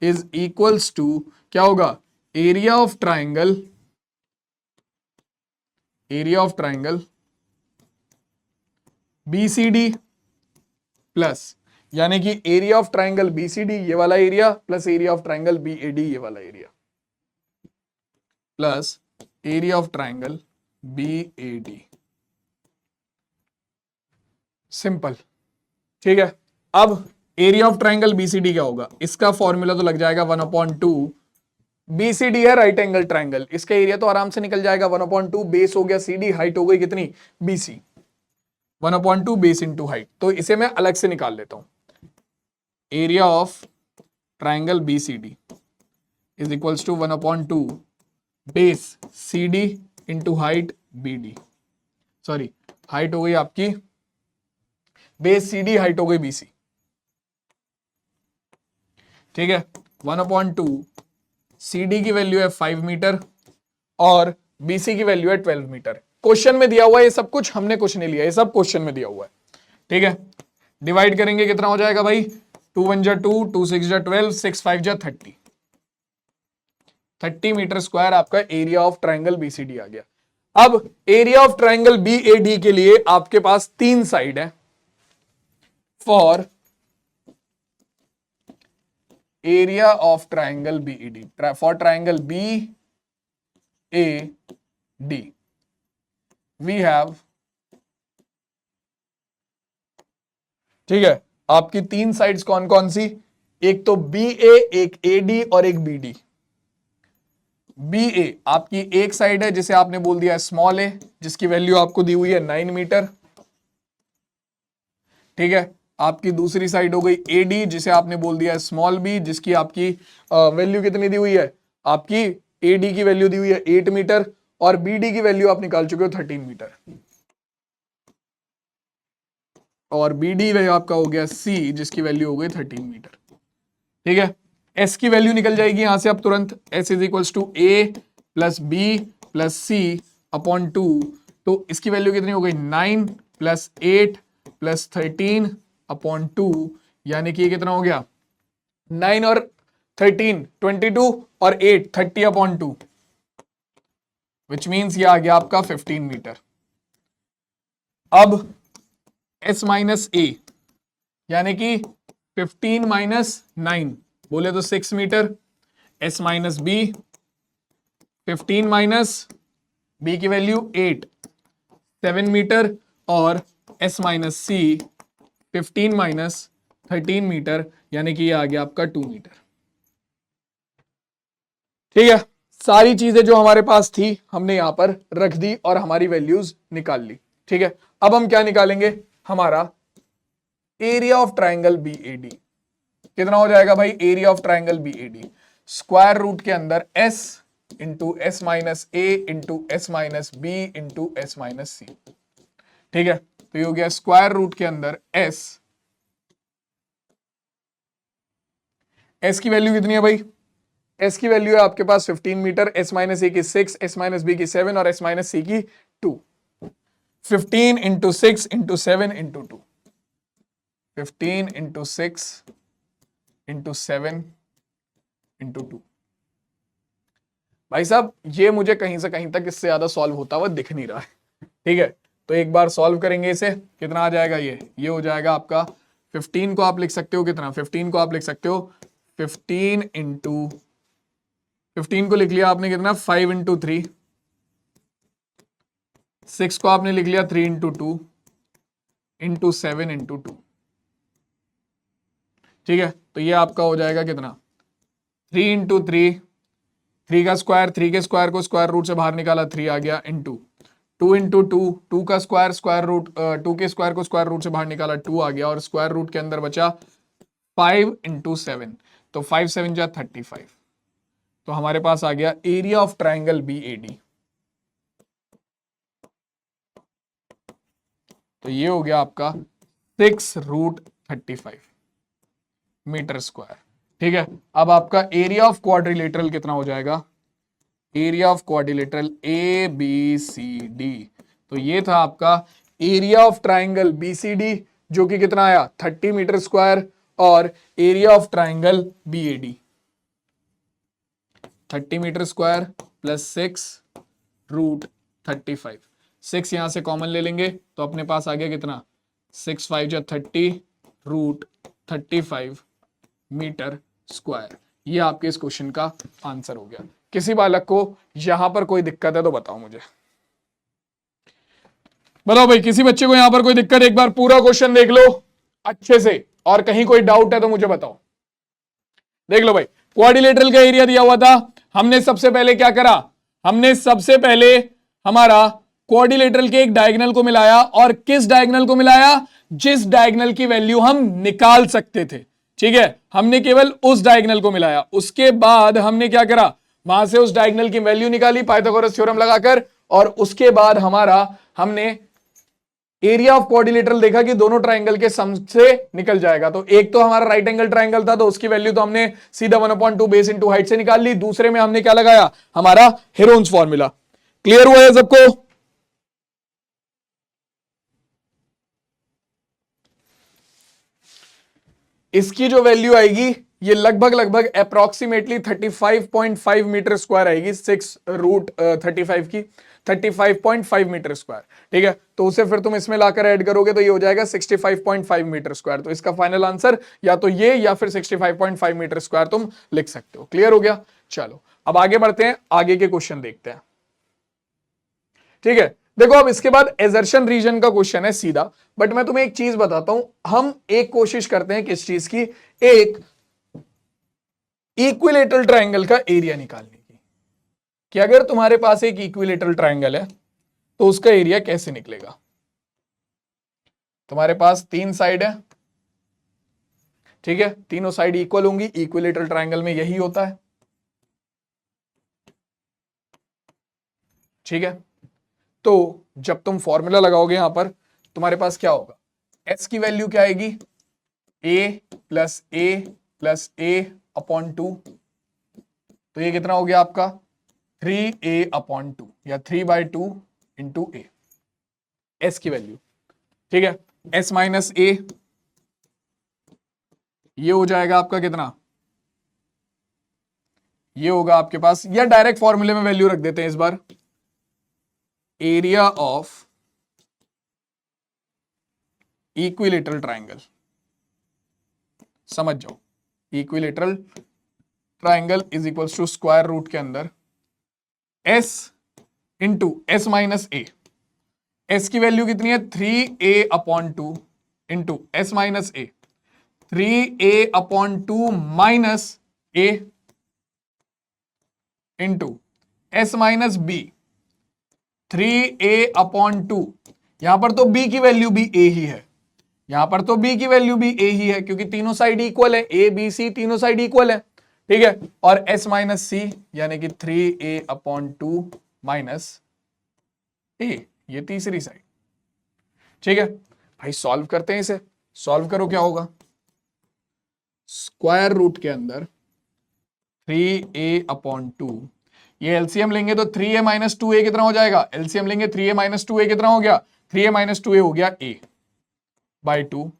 is equals to क्या होगा, area of triangle BCD plus, यानी कि एरिया ऑफ ट्राइंगल बीसीडी ये वाला area plus area of triangle BAD ये वाला area plus area of triangle BAD, simple. ठीक है, अब एरिया ऑफ ट्राइंगल बीसीडी क्या होगा, इसका फॉर्मूला तो लग जाएगा 1/2, बीसीडी है राइट एंगल ट्राइंगल, इसका एरिया तो आराम से निकल जाएगा 1/2, बेस हो गया सीडी, हाइट हो गई कितनी बीसी, 1/2 बेस इंटू हाइट, तो इसे मैं अलग से निकाल लेता हूं, area of triangle BCD is equals to 1/2 base CD into height BD, sorry height हो गई आपकी बेस सीडी, हाइट हो गई बीसी। ठीक है, 1/2 सीडी की वैल्यू है 5 मीटर और बीसी की वैल्यू है 12 मीटर। क्वेश्चन में दिया हुआ है ये सब कुछ, हमने कुछ नहीं लिया, ये सब क्वेश्चन में दिया हुआ है। ठीक है, डिवाइड करेंगे कितना हो जाएगा भाई, 2 1 जा 2, 2 6 जा 12, 6 5 जा 30, 30 मीटर स्क्वायर आपका एरिया ऑफ ट्राइंगल बीसीडी आ गया। अब एरिया ऑफ ट्राइंगल बीएडी के लिए आपके पास 3 साइड है, for area of triangle BED, for triangle BAD we have, ठीक है, आपकी 3 साइड्स कौन कौन सी, एक तो BA, एक AD और एक BD। BA आपकी एक साइड है जिसे आपने बोल दिया स्मॉल a, जिसकी वैल्यू आपको दी हुई है 9 मीटर। ठीक है, आपकी दूसरी साइड हो गई AD जिसे आपने बोल दिया स्मॉल b, जिसकी आपकी वैल्यू कितनी दी हुई है, आपकी AD की वैल्यू दी हुई है 8 मीटर और BD की वैल्यू आप निकाल चुके हो 13 मीटर, और BD वह आपका हो गया C जिसकी वैल्यू हो गई 13 मीटर। ठीक है, S की वैल्यू निकल जाएगी यहां से आप तुरंत, S is equals to A plus B plus C upon 2, तो इसकी वैल्यू कितनी हो गई 9 प्लस 8 प्लस 13 अपॉन 2, यानी कि ये कितना हो गया 9 और 13 22 और 8 30 अपॉन 2, विच मीन्स ये आ गया आपका 15 मीटर। अब S माइनस A यानी कि 15 माइनस 9 बोले तो 6 metre, S minus B 15 minus B की वैल्यू 8 7 मीटर और S minus C 15 minus 13 metre, यानी कि ये आ गया आपका 2 मीटर। ठीक है, सारी चीजें जो हमारे पास थी हमने यहां पर रख दी और हमारी वैल्यूज निकाल ली। ठीक है, अब हम क्या निकालेंगे, हमारा area of triangle B A D कितना हो जाएगा भाई। Area of triangle B A D square root के अंदर S into S minus A into S minus B into S minus C. ठीक है, तो ये हो गया स्क्वायर रूट के अंदर एस की वैल्यू कितनी है भाई, एस की वैल्यू है आपके पास 15 मीटर, एस माइनस ए की 6, एस माइनस बी की 7 और एस माइनस सी की 2। 15 into 6 into 7 into 2, 15 into 6 into 7 into 2। भाई साहब ये मुझे कहीं से कहीं तक इससे ज्यादा सॉल्व होता हुआ दिख नहीं रहा है। ठीक है, तो एक बार सॉल्व करेंगे इसे, कितना आ जाएगा, ये हो जाएगा आपका 15 को आप लिख सकते हो कितना, 15 को आप लिख सकते हो 15 इंटू 15 को लिख लिया आपने कितना 5 इंटू 3, 6 को आपने लिख लिया 3 इंटू 2 इंटू 7 इंटू 2। ठीक है, तो ये आपका हो जाएगा कितना 3 इंटू 3, 3 का स्क्वायर, 3 के स्क्वायर को स्क्वायर रूट से बाहर निकाला 3 आ गया, इंटू 2 इंटू 2, 2 का स्क्वायर, स्क्वायर रूट 2 के स्क्वायर को स्क्वायर रूट से बाहर निकाला 2 आ गया, और स्क्वायर रूट के अंदर बचा 5 इंटू 7, तो 5 7 जा 35। तो हमारे पास आ गया area of triangle B A D. तो ये हो गया आपका 6 रूट 35 मीटर स्क्वायर। ठीक है, अब आपका एरिया ऑफ क्वाड्रिलेटरल कितना हो जाएगा, area of quadrilateral A B C D. तो ये था आपका area of triangle B C D, जो कि कितना आया 30 मीटर स्क्वायर, और area of triangle B A D 30 metre square plus 6 root 35। 6 यहां से कॉमन ले लेंगे तो अपने पास आ गया कितना 6 5 जा 30 रूट 35 मीटर स्क्वायर। ये आपके इस क्वेश्चन का आंसर हो गया। किसी बालक को यहां पर कोई दिक्कत है तो बताओ मुझे, बताओ भाई किसी बच्चे को यहां पर कोई दिक्कत, एक बार पूरा क्वेश्चन देख लो अच्छे से, और कहीं कोई डाउट है तो मुझे बताओ। देख लो भाई, क्वाड्रिलेटरल का एरिया दिया हुआ था, हमने सबसे पहले क्या करा, हमने सबसे पहले हमारा क्वाड्रिलेटरल के एक डायगोनल को मिलाया, और किस डायगोनल को मिलाया, जिस डायगोनल की वैल्यू हम निकाल सकते थे। ठीक है, हमने केवल उस डायगोनल को मिलाया, उसके बाद हमने क्या करा, वहां से उस डायगोनल की वैल्यू निकाली पाइथागोरस थ्योरम लगाकर, और उसके बाद हमने एरिया ऑफ क्वाड्रिलेटरल देखा कि दोनों ट्राइंगल के सम से निकल जाएगा। तो एक तो हमारा राइट एंगल ट्राइंगल था, तो उसकी वैल्यू तो हमने सीधा 1/2 बेस इंटू हाइट से निकाल ली। दूसरे में हमने क्या लगाया, हमारा हेरोन्स फॉर्मूला। क्लियर हुआ है सबको? इसकी जो वैल्यू आएगी ये लगभग अप्रोक्सीमेटली 35.5 मीटर स्क्वायर आएगी, 6 रूट 35 की 35.5 मीटर स्क्वायर। ठीक है, तो उसे फिर तुम इसमें लाकर ऐड करोगे तो ये हो जाएगा 65.5 मीटर स्क्वायर। तो इसका फाइनल आंसर या तो ये या फिर 65.5 मीटर स्क्वायर तुम लिख सकते हो। क्लियर हो गया? चलो अब आगे बढ़ते हैं, आगे के क्वेश्चन देखते हैं। ठीक है, देखो अब इसके बाद एजर्शन रीजन का क्वेश्चन है सीधा, बट मैं तुम्हें एक चीज बताता हूं, हम एक कोशिश करते हैं किस चीज की, एक इक्विलेटरल ट्राइंगल का एरिया निकालने की, कि अगर तुम्हारे पास एक इक्विलेटरल ट्राइंगल है तो उसका एरिया कैसे निकलेगा। तुम्हारे पास 3 साइड है, ठीक है, तीनों साइड इक्वल होंगी, इक्विलेटरल ट्राइंगल में यही होता है। ठीक है, तो जब तुम फॉर्मूला लगाओगे यहां पर तुम्हारे पास क्या होगा, एस की वैल्यू क्या आएगी, a प्लस a अपॉन 2, तो ये कितना हो गया आपका 3a अपॉन 2 या 3/2 इंटू a, एस की वैल्यू। ठीक है, s माइनस a ये हो जाएगा आपका कितना, ये होगा आपके पास, या डायरेक्ट फॉर्मूले में वैल्यू रख देते हैं इस बार, एरिया ऑफ इक्विलेटरल ट्राइंगल। समझ जाओ, equilateral triangle is equals to square root के अंदर s into S minus A, S की वैल्यू कितनी है 3a upon 2 into S minus A, 3a/2 minus a into s minus B 3a/2। यहां पर तो b की वैल्यू भी a ही है, यहां पर तो b की वैल्यू भी a ही है क्योंकि तीनों साइड इक्वल है, a b c तीनों साइड इक्वल है, ठीक है। और s माइनस सी यानी कि 3a/2 माइनस a, ये तीसरी साइड, ठीक है भाई। सॉल्व करते हैं इसे, सॉल्व करो क्या होगा, स्क्वायर रूट के अंदर 3a/2, ये एलसीएम लेंगे तो 3a माइनस 2a कितना हो जाएगा, एलसीएम लेंगे 3a माइनस 2a कितना हो गया, 3a माइनस 2a हो गया a बाई 2,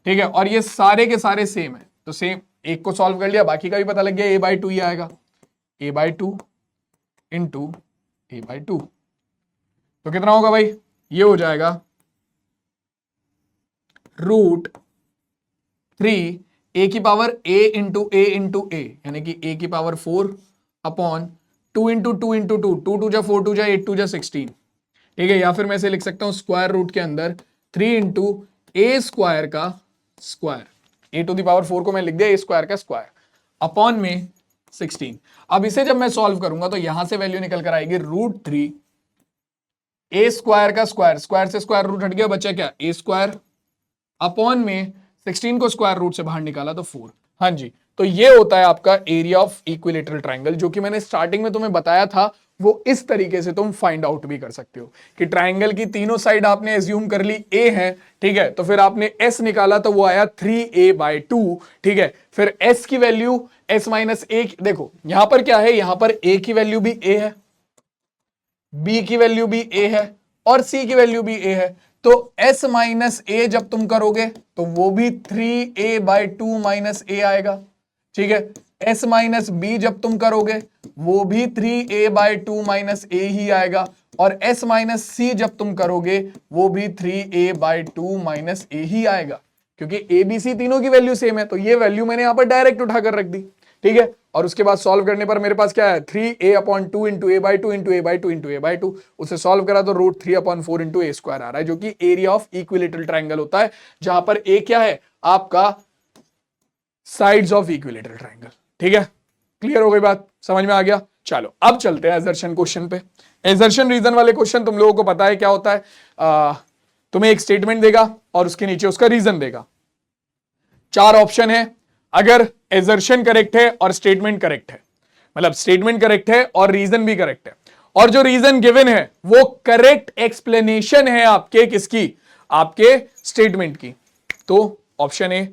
ठीक है। और ये सारे के सारे सेम है तो सेम, एक को सॉल्व कर लिया बाकी का भी पता लग गया, a बाई 2 ही आएगा, a by 2 into a by 2, तो कितना होगा भाई, ये हो जाएगा रूट 3 a की पावर a इंटू a यानी कि a की पावर 4 अपॉन 2 इंटू 2 इंटू 2, 2 2 जा 4 2 जा 8 2 जा 16, ठीक है। या फिर मैं इसे लिख सकता हूं स्क्वायर रूट के अंदर 3 इंटू ए स्क्वायर का square, a to the power 4 को मैं लिख दिया a स्क्वायर का स्क्वायर अपॉन में 16। अब इसे जब मैं सॉल्व करूंगा तो यहां से वैल्यू निकल कर आएगी रूट 3 ए स्क्वायर का स्क्वायर, स्क्वायर से स्क्वायर रूट हट गया, बचा क्या a स्क्वायर अपॉन में 16 को स्क्वायर रूट से बाहर निकाला तो 4। हाँ जी, तो ये होता है आपका एरिया ऑफ इक्विलेटरल ट्रायंगल, जो कि मैंने स्टार्टिंग में तुम्हें बताया था। वो इस तरीके से तुम फाइंड आउट भी कर सकते हो कि ट्रायंगल की तीनों साइड आपने एज्यूम कर ली a है, ठीक है, तो फिर आपने s निकाला तो वो आया 3a/2, ठीक है। फिर s की वैल्यू s माइनस a, देखो यहां पर क्या है, यहां पर a की वैल्यू भी a है, b की वैल्यू भी a है और c की वैल्यू भी a है, तो s माइनस a जब तुम करोगे तो वो भी 3a/2 माइनस a आएगा, ठीक है। s माइनस b जब तुम करोगे वो भी 3a/2 माइनस a ही आएगा, और s माइनस c जब तुम करोगे वो भी 3a/2 माइनस a ही आएगा, क्योंकि a b c तीनों की वैल्यू सेम है। तो ये वैल्यू मैंने यहां पर डायरेक्ट उठाकर रख दी, ठीक है। और उसके बाद सॉल्व करने पर मेरे पास क्या है, 3a/2 into a/2 into a/2 into a/2, उसे सॉल्व करा तो रूट 3/4 इंटू a स्क्वायर आ रहा है, जो कि एरिया ऑफ इक्विलेटरल ट्रायंगल होता है, जहां पर a क्या है आपका साइड्स ऑफ इक्विलेटरल ट्रायंगल, ठीक है। क्लियर हो गई बात, समझ में आ गया। चलो अब चलते हैं एजर्शन क्वेश्चन पे। एजर्शन रीजन वाले क्वेश्चन तुम लोगों को पता है क्या होता है, तुम्हें एक स्टेटमेंट देगा और उसके नीचे उसका रीजन देगा, 4 ऑप्शन है। अगर एजर्शन करेक्ट है और स्टेटमेंट करेक्ट है, मतलब स्टेटमेंट करेक्ट है और रीजन भी करेक्ट है, और जो रीजन गिवन है वो करेक्ट एक्सप्लेनेशन है आपके किसकी, आपके स्टेटमेंट की, तो ऑप्शन ए।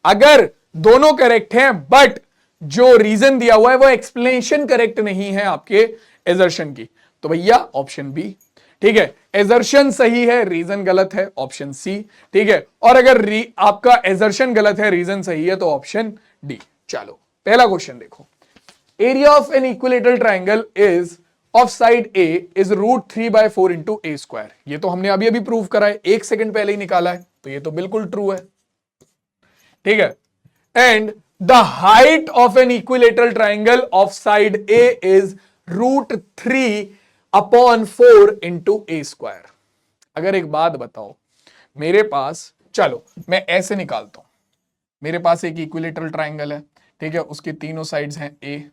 अगर दोनों करेक्ट हैं बट जो रीजन दिया हुआ है वो एक्सप्लेनेशन करेक्ट नहीं है आपके एजर्शन की, तो भैया ऑप्शन बी, ठीक है। एजर्शन सही है, रीजन गलत है, ऑप्शन सी, ठीक है। और अगर आपका एजर्शन गलत है, रीजन सही है, तो ऑप्शन डी। चलो पहला क्वेश्चन देखो, area of an equilateral triangle is of side A is root 3/4 into A square. ये तो हमने अभी अभी प्रूव करा है, 1 सेकंड पहले ही निकाला है, तो ये तो बिल्कुल ट्रू है, ठीक है। And the height of an equilateral triangle of side A is root 3/4 into A square. अगर एक बात बताओ, मेरे पास, चलो मैं ऐसे निकालता हूं, मेरे पास एक इक्विलेटरल ट्रायंगल है, ठीक है, उसकी तीनों साइड्स हैं ए।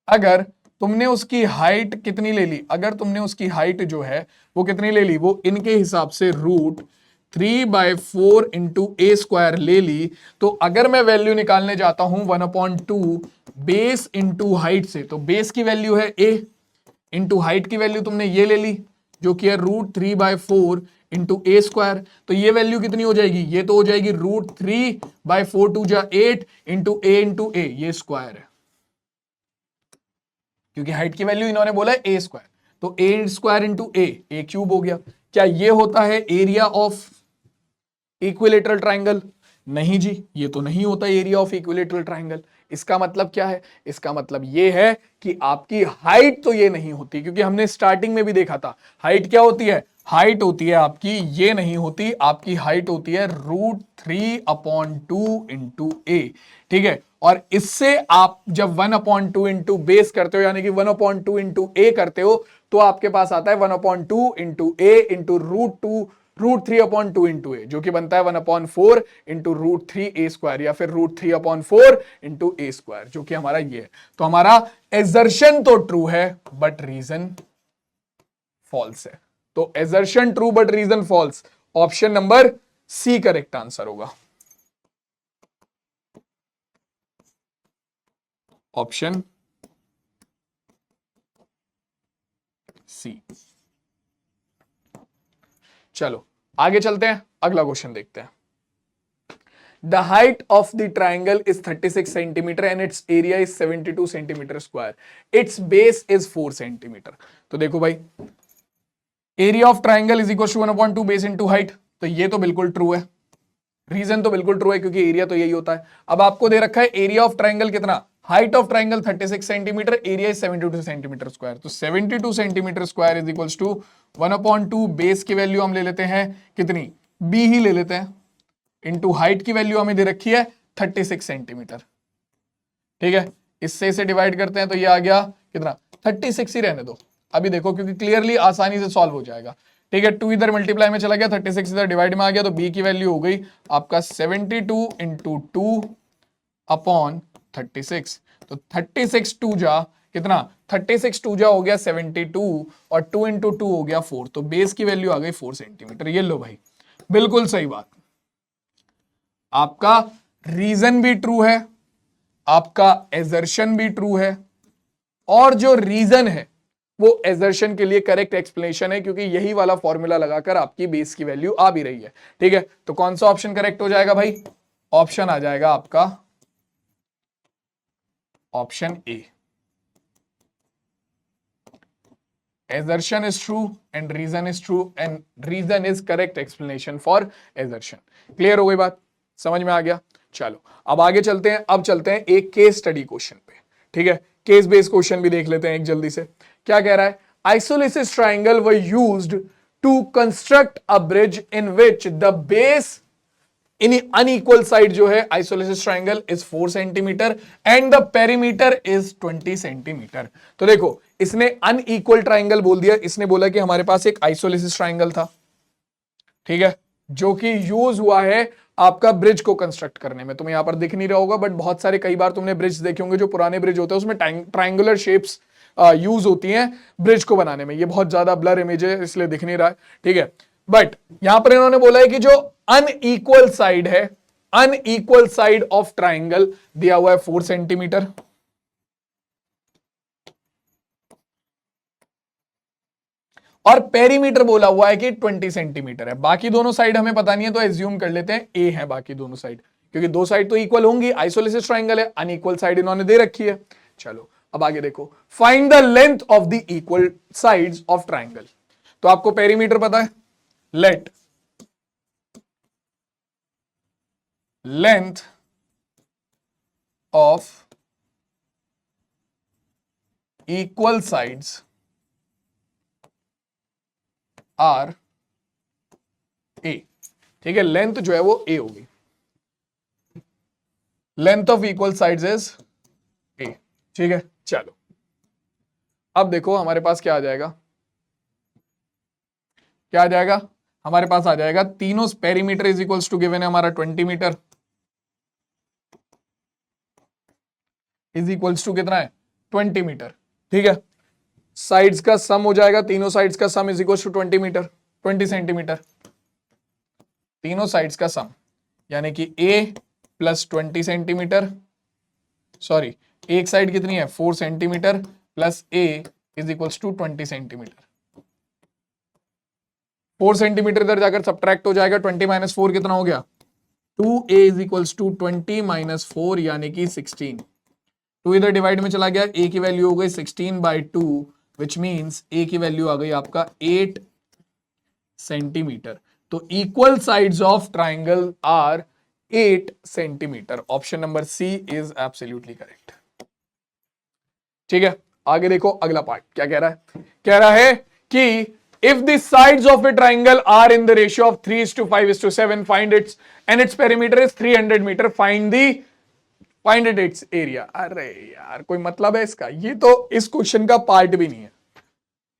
अगर तुमने उसकी हाइट कितनी ले ली, अगर तुमने उसकी हाइट जो है वो कितनी ले ली, वो इनके हिसाब से रूट 3/4 इंटू ए स्क्वायर ले ली, तो अगर मैं वैल्यू निकालने जाता हूं 1/2 बेस इंटू हाइट से, तो बेस की वैल्यू है ए इंटू हाइट की वैल्यू तुमने ये ले ली जो कि है रूट 3/4 इंटू ए स्क्वायर, तो ये वैल्यू कितनी हो जाएगी, ये तो हो जाएगी रूट 3/4 2 जा 8 इंटू ए, ये स्क्वायर है, क्योंकि हाइट की वैल्यू इन्होंने बोला है ए स्क्वायर, तो ए स्क्वायर इंटू ए क्यूब हो गया। क्या ये होता है एरिया ऑफ इक्विलेटरल ट्रायंगल? नहीं जी, ये तो नहीं होता एरिया ऑफ इक्विलेटरल ट्रायंगल। इसका मतलब क्या है, इसका मतलब ये है कि आपकी हाइट तो ये नहीं होती, क्योंकि हमने स्टार्टिंग में भी देखा था हाइट क्या होती है, हाइट होती है आपकी, ये नहीं होती, आपकी हाइट होती है रूट 3/2 इंटू ए, ठीक है। और इससे आप जब 1/2 इंटू बेस करते हो, यानी कि 1/2 इंटू ए करते हो, तो आपके पास आता है 1/2 इंटू ए इंटू रूट 2 √3/2 इंटू ए, जो कि बनता है 1/4 इंटू √3a² या फिर √3/4 इंटू a², जो कि हमारा ये है। तो हमारा एजर्शन तो ट्रू है बट रीजन फॉल्स है। तो assertion true but reason false, option number C correct answer होगा। Option C. चलो आगे चलते हैं, अगला क्वेश्चन देखते हैं। The height of the triangle is 36 centimeter and its area is 72 centimeter square. Its base is 4 centimeter. तो देखो भाई, area of triangle is equal to 1/2 base into height, तो ये तो बिल्कुल ट्रू है, रीजन तो बिल्कुल ट्रू है क्योंकि एरिया तो यही होता है। अब आपको दे रखा है एरिया ऑफ ट्राइंगल कितना, height of triangle 36 centimetre, area is 72 centimetre square, तो 72 centimetre square is equal to 1/2 base की वैल्यू हम ले लेते हैं कितनी, बी ही ले लेते हैं, इंटू हाइट की वैल्यू हमें दे रखी है 36 सेंटीमीटर। ठीक है, इससे इसे डिवाइड करते हैं तो ये आ गया कितना, 36 ही रहने दो अभी, देखो क्योंकि क्लियरली आसानी से सॉल्व हो जाएगा। ठीक है, 2 इधर मल्टीप्लाई में चला गया, 36 इधर डिवाइड में आ गया, तो बी की वैल्यू हो गई आपका 72 इंटू 2/36। तो 36 2 जा कितना, 36 2 जा हो गया 72 और 2 इंटू 2 हो गया 4, तो बेस की वैल्यू आ गई 4 सेंटीमीटर। ये लो भाई, बिल्कुल सही बात, आपका रीजन भी ट्रू है, आपका एजर्शन भी ट्रू है, और जो रीजन है वो एजर्शन के लिए करेक्ट एक्सप्लेनेशन है, क्योंकि यही वाला फॉर्मूला लगाकर आपकी बेस की वैल्यू आ भी रही है। ठीक है, तो कौन सा ऑप्शन करेक्ट हो जाएगा भाई, ऑप्शन आ जाएगा आपका option A, assertion is true and reason is true and reason is correct explanation for assertion। Clear हो गई बात, समझ में आ गया। चलो अब आगे चलते हैं, अब चलते हैं एक केस स्टडी क्वेश्चन पे। ठीक है, केस बेस्ड क्वेश्चन भी देख लेते हैं एक जल्दी से। क्या कह रहा है, isosceles triangle were used to construct a bridge in which the base in unequal side जो है isosceles triangle is 4 centimetre and the perimeter is 20 centimetre. तो देखो, इसने अनइक्वल ट्राइंगल बोल दिया, इसने बोला कि हमारे पास एक आइसोलिसिस ट्राइंगल था, ठीक है, जो कि यूज हुआ है आपका ब्रिज को कंस्ट्रक्ट करने में। तुम्हें यहां पर दिख नहीं रहा होगा बट बहुत सारे कई बार तुमने ब्रिज देखे होंगे, जो पुराने ब्रिज होते हैं उसमें ट्राइंगुलर शेप्स यूज होती हैं ब्रिज को बनाने में। ये बहुत ज्यादा ब्लर इमेज है इसलिए दिख नहीं रहा है, ठीक है, बट यहां पर इन्होंने बोला है कि जो अनइक्वल साइड है, अनइक्वल साइड ऑफ ट्राइंगल दिया हुआ है 4 सेंटीमीटर, और पेरीमीटर बोला हुआ है कि 20 सेंटीमीटर है। बाकी दोनों साइड हमें पता नहीं है तो एज्यूम कर लेते हैं ए है बाकी दोनों साइड, क्योंकि दो साइड तो इक्वल होंगी, आइसोलिसिस ट्राइंगल है, अनइक्वल साइड इन्होंने दे रखी है। चलो अब आगे देखो, find the length of the equal sides of triangle. तो आपको पेरीमीटर पता है, let length of equal sides are A. ठीक है, लेंथ जो है वो ए होगी, length of equal sides is A. ठीक है, चलो अब देखो हमारे पास क्या आ जाएगा, क्या आ जाएगा, हमारे पास आ जाएगा तीनों perimeter is equals to given है हमारा 20 मीटर, इज इक्वल्स टू कितना है 20 मीटर। ठीक है, साइड्स का सम हो जाएगा, तीनों साइड्स का sum is equal to 20 metre, 20 centimetre, तीनों साइड्स का सम, यानी कि a प्लस 20 सेंटीमीटर, सॉरी एक साइड कितनी है 4 centimetre plus a is equals to 20 centimetre. 4 centimetre इधर जाकर सब्ट्रैक्ट हो जाएगा, 20 माइनस 4 कितना हो गया 2a is equals to 20 minus 4 यानी कि 16। 2 इधर डिवाइड में चला गया, a की वैल्यू हो गई 16/2 विच मीन्स a की वैल्यू आ गई आपका 8 सेंटीमीटर। तो equal sides of triangle are 8 centimetre. Option number C is absolutely correct. ठीक है, आगे देखो अगला पार्ट क्या कह रहा है, कह रहा है कि if the sides of a triangle are in the ratio of 3:5:7 find its and its perimeter is 300 metre, find its area. अरे यार कोई मतलब है इसका, ये तो इस क्वेश्चन का पार्ट भी नहीं है।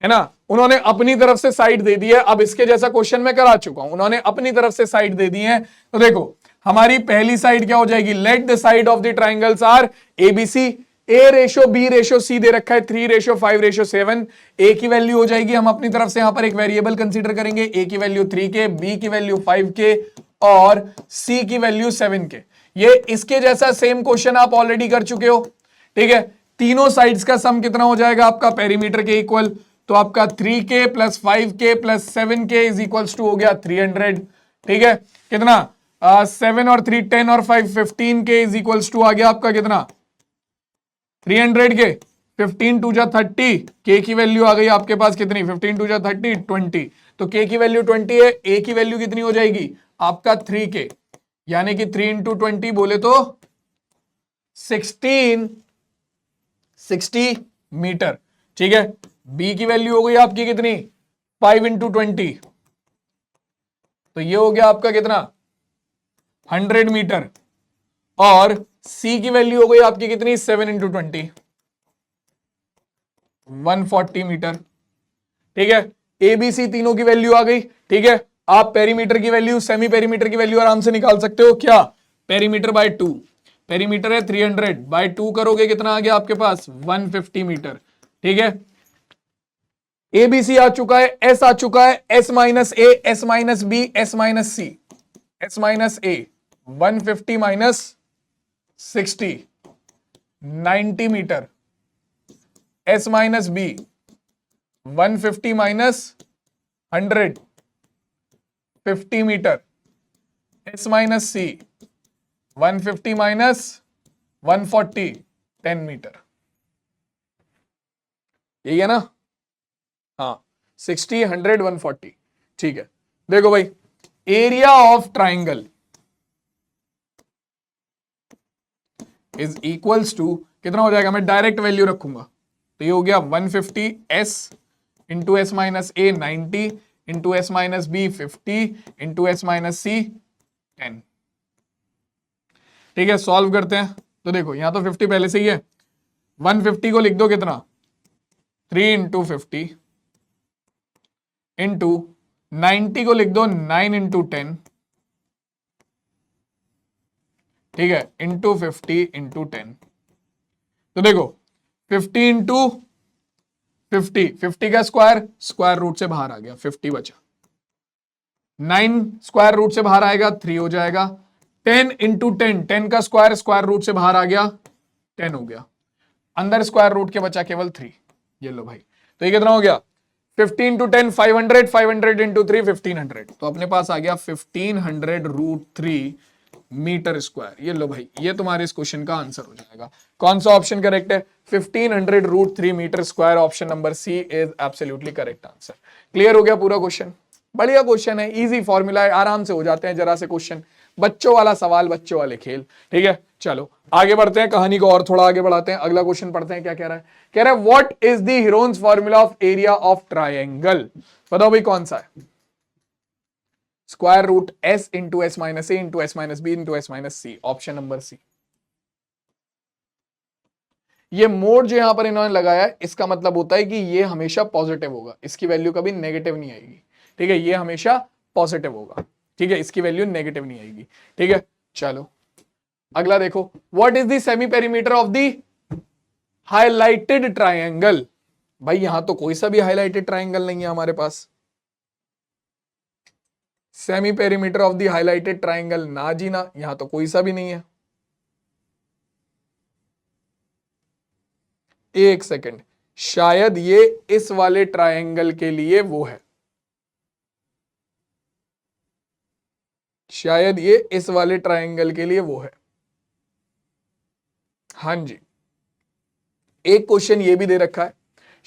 है ना, उन्होंने अपनी तरफ से साइड दे दी है। अब इसके जैसा क्वेश्चन मैं करा चुका हूं, उन्होंने अपनी तरफ से साइड दे दी है। तो देखो हमारी पहली साइड क्या हो जाएगी, let the side of the triangles are ABC, A ratio B ratio C दे रखा है 3:5:7, ए की वैल्यू हो जाएगी, हम अपनी तरफ से यहां पर एक वेरिएबल कंसीडर करेंगे, ए की वैल्यू 3 के, बी की वैल्यू 5 के और सी की वैल्यू 7 के। ये इसके जैसा सेम क्वेश्चन आप ऑलरेडी कर चुके हो, ठीक है। तीनों साइड्स का सम कितना हो जाएगा आपका पेरीमीटर के इक्वल, तो आपका 3k plus 5k plus 7k is equals to हो गया 300, ठीक है। कितना 7 और 3 10 और 5 15k इज इक्वल्स टू आ गया आपका कितना 300 के, 15 टू जा 30, k की वैल्यू आ गई आपके पास कितनी 15 टू जा 30 20, तो k की वैल्यू 20 है, a की वैल्यू कितनी हो जाएगी आपका 3k, यानी कि 3 इंटू 20 बोले तो 60 मीटर, ठीक है। b की वैल्यू हो गई आपकी कितनी 5 इंटू 20, तो ये हो गया आपका कितना 100 मीटर, और c की वैल्यू हो गई आपकी कितनी 7 इंटू 20 140 मीटर, ठीक है। ए बी सी तीनों की वैल्यू आ गई, ठीक है। आप पेरीमीटर की वैल्यू सेमी पेरीमीटर की वैल्यू आराम से निकाल सकते हो, क्या पेरीमीटर बाय 2, पेरीमीटर है 300 बाय 2 करोगे कितना आ गया आपके पास 150 मीटर, ठीक है। ए बी सी आ चुका है, एस आ चुका है, S minus A, S minus B, S minus C, S minus A 150 minus 60 90 metre, S minus B 150 minus 100 50 metre, S minus C 150 minus 140 10 metre, यही है ना, हाँ 60 100 140, ठीक है। देखो भाई area of triangle is equals to कितना हो जाएगा, मैं डायरेक्ट वैल्यू रखूंगा, तो ये हो गया 150 S into S minus A 90 into S minus B 50 into S minus C 10, ठीक है। सॉल्व करते हैं, तो देखो यहां तो 50 पहले से ही है, 150 को लिख दो कितना 3 इंटू 50 इंटू 90 को लिख दो 9 इंटू 10, ठीक है, इंटू 50 इंटू 10, तो देखो 50 इंटू 50 का स्क्वायर रूट से बाहर आ गया 50 बचा, 9 स्क्वायर रूट से बाहर आएगा 3 हो जाएगा, 10 इंटू 10 का स्क्वायर रूट से बाहर आ गया 10 हो गया, अंदर स्क्वायर रूट के बचा केवल 3, ये लो भाई, तो ये कितना हो गया 50 इंटू 10 500, 500 इंटू 3 1500, तो अपने पास आ गया 1500 रूट 3 मीटर स्क्वायर, ये लो भाई, ये तुम्हारे इस क्वेश्चन का आंसर हो जाएगा। कौन सा ऑप्शन करेक्ट है 1500 root 3 metre square, option number C is absolutely correct answer. Clear हो गया पूरा क्वेश्चन, बढ़िया क्वेश्चन है, इजी फॉर्मूला है, आराम से हो जाते हैं जरा से क्वेश्चन, बच्चों वाला सवाल बच्चों वाले खेल, ठीक है। चलो आगे बढ़ते हैं, कहानी को और थोड़ा आगे बढ़ाते हैं, अगला क्वेश्चन पढ़ते हैं, क्या कह रहा है, कह रहा है what is the Heron's formula of area of triangle, बताओ भाई कौन सा है, square root S into S minus A into S minus B into S minus C, option number C. ये मोड जो यहां पर इन्होंने लगाया है इसका मतलब होता है कि ये हमेशा पॉजिटिव होगा, इसकी वैल्यू कभी नेगेटिव नहीं आएगी, ठीक है, ये हमेशा पॉजिटिव होगा, ठीक है, इसकी वैल्यू नेगेटिव नहीं आएगी, ठीक है। चलो अगला देखो, what is the semi perimeter of the highlighted triangle, भाई यहां तो कोई सा भी हाईलाइटेड ट्राइंगल नहीं है हमारे पास, semi perimeter of the highlighted triangle, ना जी ना, यहां तो कोई सा भी नहीं है, एक सेकंड, शायद ये इस वाले ट्राइंगल के लिए वो है, शायद ये इस वाले ट्राइंगल के लिए वो है, हाँ जी। एक क्वेश्चन ये भी दे रखा है,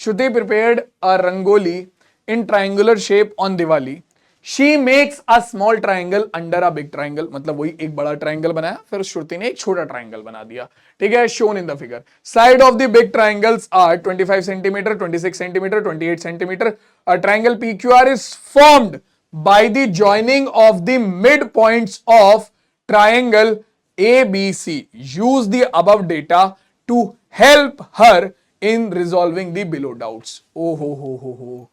Shruti prepared a rangoli in triangular shape on Diwali, she makes a small triangle under a big triangle, मतलब वही एक बड़ा ट्राइंगल बनाया फिर श्रुति ने एक छोटा ट्राइंगल बना दिया, ठीक है, shown in the figure, side of the big triangles are 25 centimetre 26 centimetre 28 centimetre, a triangle PQR is formed by the joining of the mid points of triangle ABC, use the above data to help her in resolving the below doubts. ओ हो,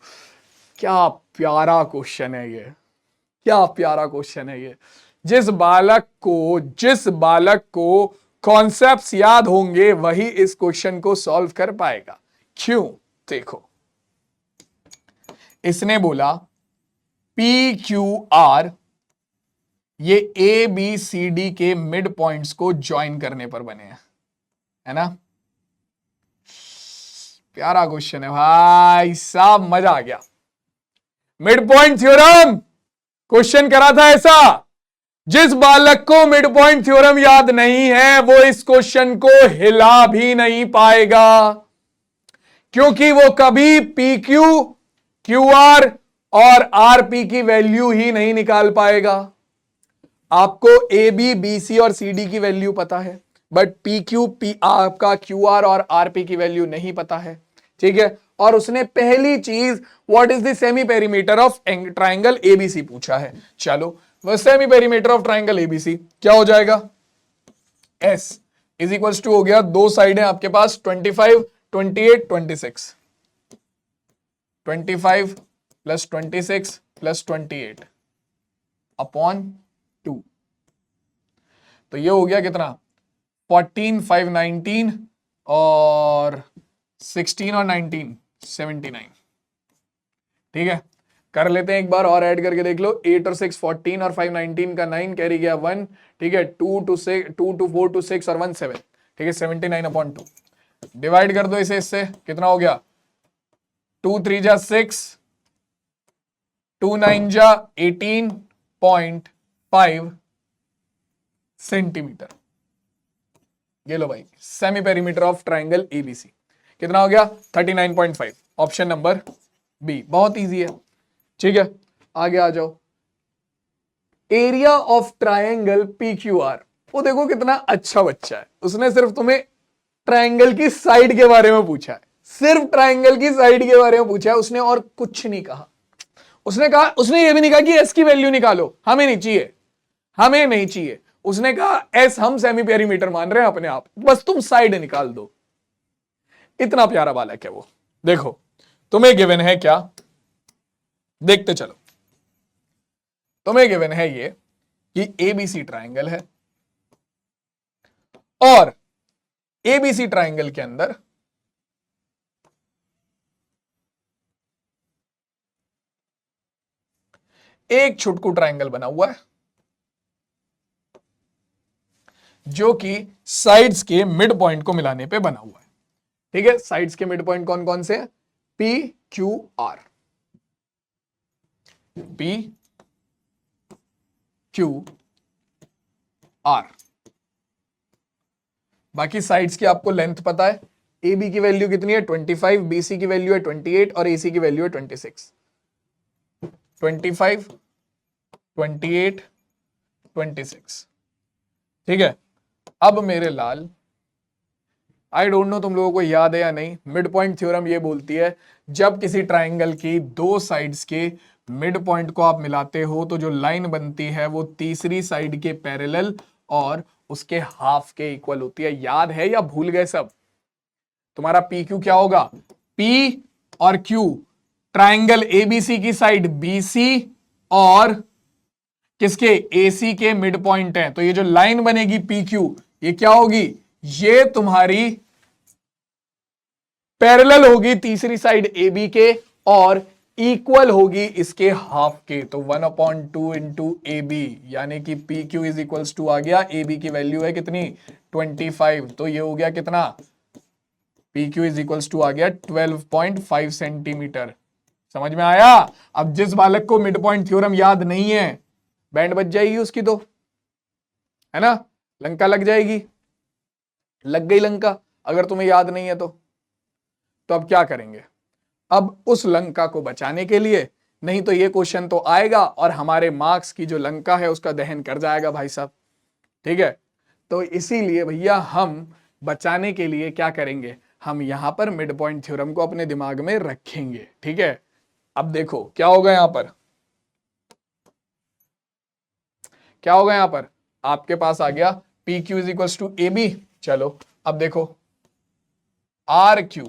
क्या प्यारा question है ये, क्या प्यारा question है ये। जिस बालक को कॉन्सेप्ट्स याद होंगे वही इस क्वेश्चन को सॉल्व कर पाएगा। क्यों? देखो, इसने बोला पी क्यू आर ये ए बी सी डी के मिड पॉइंट्स को ज्वाइन करने पर बने हैं, है ना। प्यारा क्वेश्चन है भाई साहब, मजा आ गया। मिड पॉइंट थ्योरम क्वेश्चन करा था ऐसा। जिस बालक को मिड पॉइंट थ्योरम याद नहीं है वो इस क्वेश्चन को हिला भी नहीं पाएगा, क्योंकि वो कभी पी क्यू, क्यू आर और आर पी की वैल्यू ही नहीं निकाल पाएगा। आपको ए बी बी सी और सी डी की वैल्यू पता है, बट पी क्यू पी आपका क्यू आर और आर पी की वैल्यू नहीं पता है, ठीक है। और उसने पहली चीज what is the semi perimeter of triangle ABC पूछा है। चलो, वह semi perimeter of triangle ABC क्या हो जाएगा, एस इज इक्वल्स टू हो गया, दो साइड है आपके पास 25 28 26, 25 प्लस 26 प्लस 28 अपॉन 2, तो ये हो गया कितना 14 5 19 और 16 और 19 79, ठीक है। कर लेते हैं एक बार और ऐड करके देख लो, 8 और 6 14 और 5 19 का 9 कैरी गया 1, ठीक है। 2 to 4 to 6 और 1 7, ठीक है। 79/2 डिवाइड कर दो इसे इससे, कितना हो गया 2 3 जा 6, 2 9 जा 18.5 सेंटीमीटर। ये लो भाई, semi perimeter of triangle ABC कितना हो गया 39.5, ऑप्शन नंबर बी। बहुत इजी है, ठीक है। आगे आ जाओ, area of triangle P Q R. वो देखो कितना अच्छा बच्चा है, उसने सिर्फ तुम्हें ट्राइंगल की साइड के बारे में पूछा है, सिर्फ ट्राइंगल की साइड के बारे में पूछा है उसने, और कुछ नहीं कहा। उसने ये भी नहीं कहा कि एस की वैल्यू निकालो, हमें नहीं चाहिए, हमें नहीं चाहिए। उसने कहा एस हम सेमी पेरीमीटर मान रहे हैं अपने आप, बस तुम साइड निकाल दो। इतना प्यारा बालक है वो। देखो तुम्हें गिवन है क्या, देखते चलो। तुम्हें गिवन है ये कि एबीसी ट्राइंगल है और एबीसी ट्राइंगल के अंदर एक छुटकू ट्राइंगल बना हुआ है जो कि साइड्स के मिड पॉइंट को मिलाने पे बना हुआ है, ठीक है। साइड्स के मिड पॉइंट कौन कौन से हैं, P Q R, P Q R. बाकी साइड्स की आपको लेंथ पता है, ए बी की वैल्यू कितनी है 25, बी सी की वैल्यू है 28 और ए सी की वैल्यू है 26। 25 28 26, ठीक है। अब मेरे लाल, आई डोंट नो तुम लोगों को याद है या नहीं, मिड पॉइंट थ्योरम ये बोलती है जब किसी ट्राइंगल की दो साइड्स के मिड पॉइंट को आप मिलाते हो तो जो लाइन बनती है वो तीसरी साइड के पैरेलल और उसके हाफ के इक्वल होती है। याद है या भूल गए सब? तुम्हारा पी क्यू क्या होगा, पी और क्यू ट्राइंगल एबीसी की साइड बीसी और किसके, एसी के मिड पॉइंट है। तो ये जो लाइन बनेगी पी क्यू ये क्या होगी, ये तुम्हारी पैरेलल होगी तीसरी साइड AB के और इक्वल होगी इसके हाफ के। तो 1/2 इंटू AB, यानी कि PQ इज इक्वल्स टू आ गया, AB की वैल्यू है कितनी 25, तो ये हो गया कितना, PQ इज इक्वल्स टू आ गया 12.5 सेंटीमीटर। समझ में आया? अब जिस बालक को मिड पॉइंट थ्योरम याद नहीं है, बैंड बज जाएगी उसकी, तो है ना, लंका लग जाएगी, लग गई लंका अगर तुम्हें याद नहीं है तो अब क्या करेंगे, अब उस लंका को बचाने के लिए, नहीं तो ये क्वेश्चन तो आएगा और हमारे मार्क्स की जो लंका है उसका दहन कर जाएगा भाई साहब, ठीक है। तो इसीलिए भैया हम बचाने के लिए क्या करेंगे, हम यहां पर मिड पॉइंट थ्योरम को अपने दिमाग में रखेंगे, ठीक है। अब देखो क्या होगा यहां पर, क्या होगा यहां पर, आपके पास आ गया P Q is equal to A B. चलो अब देखो R Q,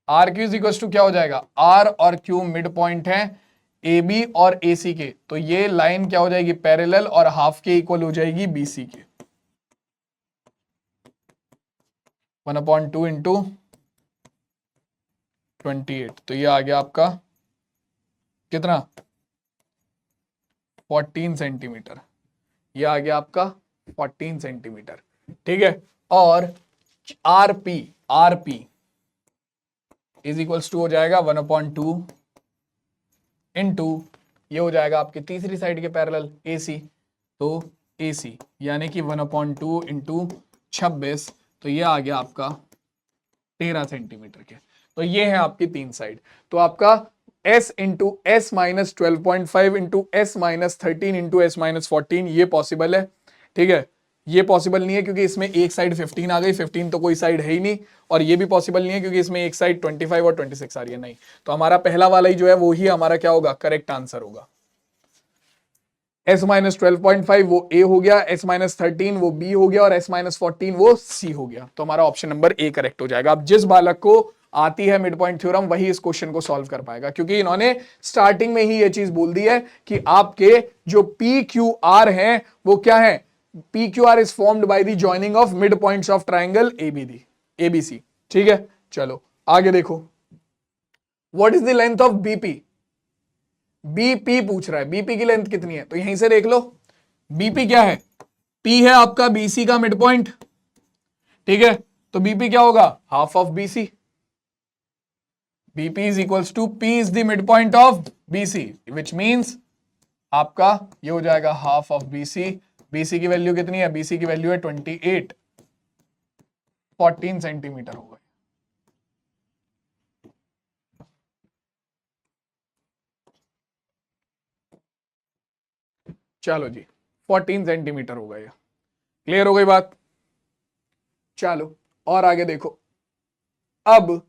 R Q is equal to क्या हो जाएगा, आर और क्यू मिड पॉइंट है ए बी और ए सी के, तो ये लाइन क्या हो जाएगी, पैरेलल और हाफ के इक्वल हो जाएगी बी सी के, 1/2 इंटू 28, तो ये आ गया आपका कितना, 14 सेंटीमीटर, ये आ गया आपका 14 सेंटीमीटर, ठीक है। और R P is equals to हो जाएगा 1/2 इंटू, ये हो जाएगा आपकी तीसरी साइड के पैरेलल ए सी, तो ए सी यानी कि 1/2 इंटू 26, तो ये आ गया आपका 13 सेंटीमीटर के। तो ये है आपकी तीन साइड। तो आपका s into S minus 12.5 into S minus 13 into S minus 14 ये पॉसिबल है, ठीक है। ये पॉसिबल नहीं है क्योंकि इसमें एक साइड 15 आ गई, 15 तो कोई साइड है ही नहीं, और ये भी पॉसिबल नहीं है क्योंकि इसमें एक साइड 25 और 26 आ रही है, नहीं। तो हमारा पहला वाला ही जो है वो ही हमारा क्या होगा, करेक्ट आंसर होगा। s माइनस 12.5 वो a हो गया, s माइनस 13 वो b हो गया, और s माइनस 14 वो c हो गया। तो हमारा ऑप्शन नंबर a करेक्ट हो जाएगा। अब जिस बालक को आती है मिड पॉइंट थ्योरम वही इस क्वेश्चन को सॉल्व कर पाएगा, क्योंकि इन्होंने स्टार्टिंग में ही ये चीज बोल दी है कि आपके जो पी क्यू आर है वो क्या है, P Q R is formed by the joining of mid points of triangle ABC, ठीक है। चलो आगे देखो, what is the length of BP, BP पूछ रहा है, बीपी की लेंथ कितनी है, तो यहीं से देख लो, बीपी क्या है, पी है आपका बीसी का मिड पॉइंट, ठीक है। तो बीपी क्या होगा, half of BC, BP is equals to P is the mid point of BC, which means आपका ये हो जाएगा हाफ ऑफ बीसी। बीसी की वैल्यू कितनी है, बीसी की वैल्यू है 28, 14 सेंटीमीटर होगा। चलो जी 14 सेंटीमीटर होगा ये, क्लियर हो गई बात। चलो और आगे देखो, अब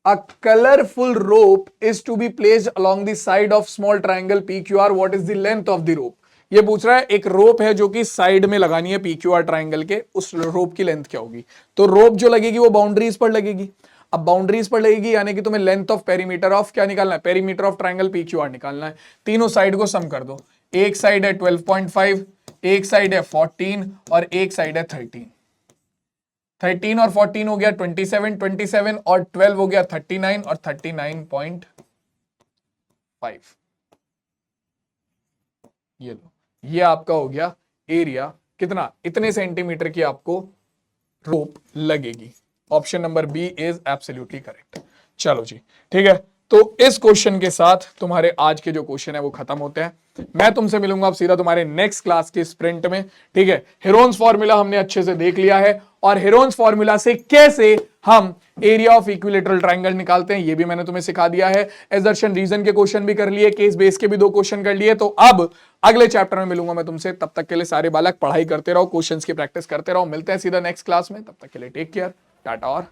a colorful rope is to be placed along the side of small triangle PQR, what is the length of the rope। ये पूछ रहा है एक रोप है जो कि साइड में लगानी है PQR ट्राइंगल के, उस रोप की लेंथ क्या होगी। तो रोप जो लगेगी वो बाउंड्रीज पर लगेगी, अब बाउंड्रीज पर लगेगी यानी कि तुम्हें लेंथ ऑफ पेरीमीटर ऑफ क्या निकालना है, पेरीमीटर ऑफ ट्राइंगल PQR निकालना है। तीनों साइड को सम कर दो, एक साइड है 12.5, एक साइड है 14 और एक साइड है 13। 13 और 14 हो गया 27, 27 और 12 हो गया 39 और 39.5। ये लो, ये आपका हो गया एरिया, कितना, इतने सेंटीमीटर की आपको रोप लगेगी। Option number B is absolutely correct. चलो जी ठीक है, तो इस क्वेश्चन के साथ तुम्हारे आज के जो क्वेश्चन है वो खत्म होते हैं। मैं तुमसे मिलूंगा अब सीधा तुम्हारे नेक्स्ट क्लास के स्प्रिंट में, ठीक है। हेरोन्स फॉर्मूला हमने अच्छे से देख लिया है, और हेरोन्स फॉर्मूला से कैसे हम एरिया ऑफ इक्विलेटरल ट्राइंगल निकालते हैं ये भी मैंने तुम्हें सिखा दिया है। एसर्शन रीजन के क्वेश्चन भी कर लिए, केस बेस के भी 2 क्वेश्चन कर लिए। तो अब अगले चैप्टर में मिलूंगा मैं तुमसे, तब तक के लिए सारे बालक पढ़ाई करते रहो, क्वेश्चंस की प्रैक्टिस करते रहो। मिलते हैं सीधा नेक्स्ट क्लास में, तब तक के लिए टेक केयर, टाटा और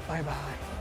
बाय बाय।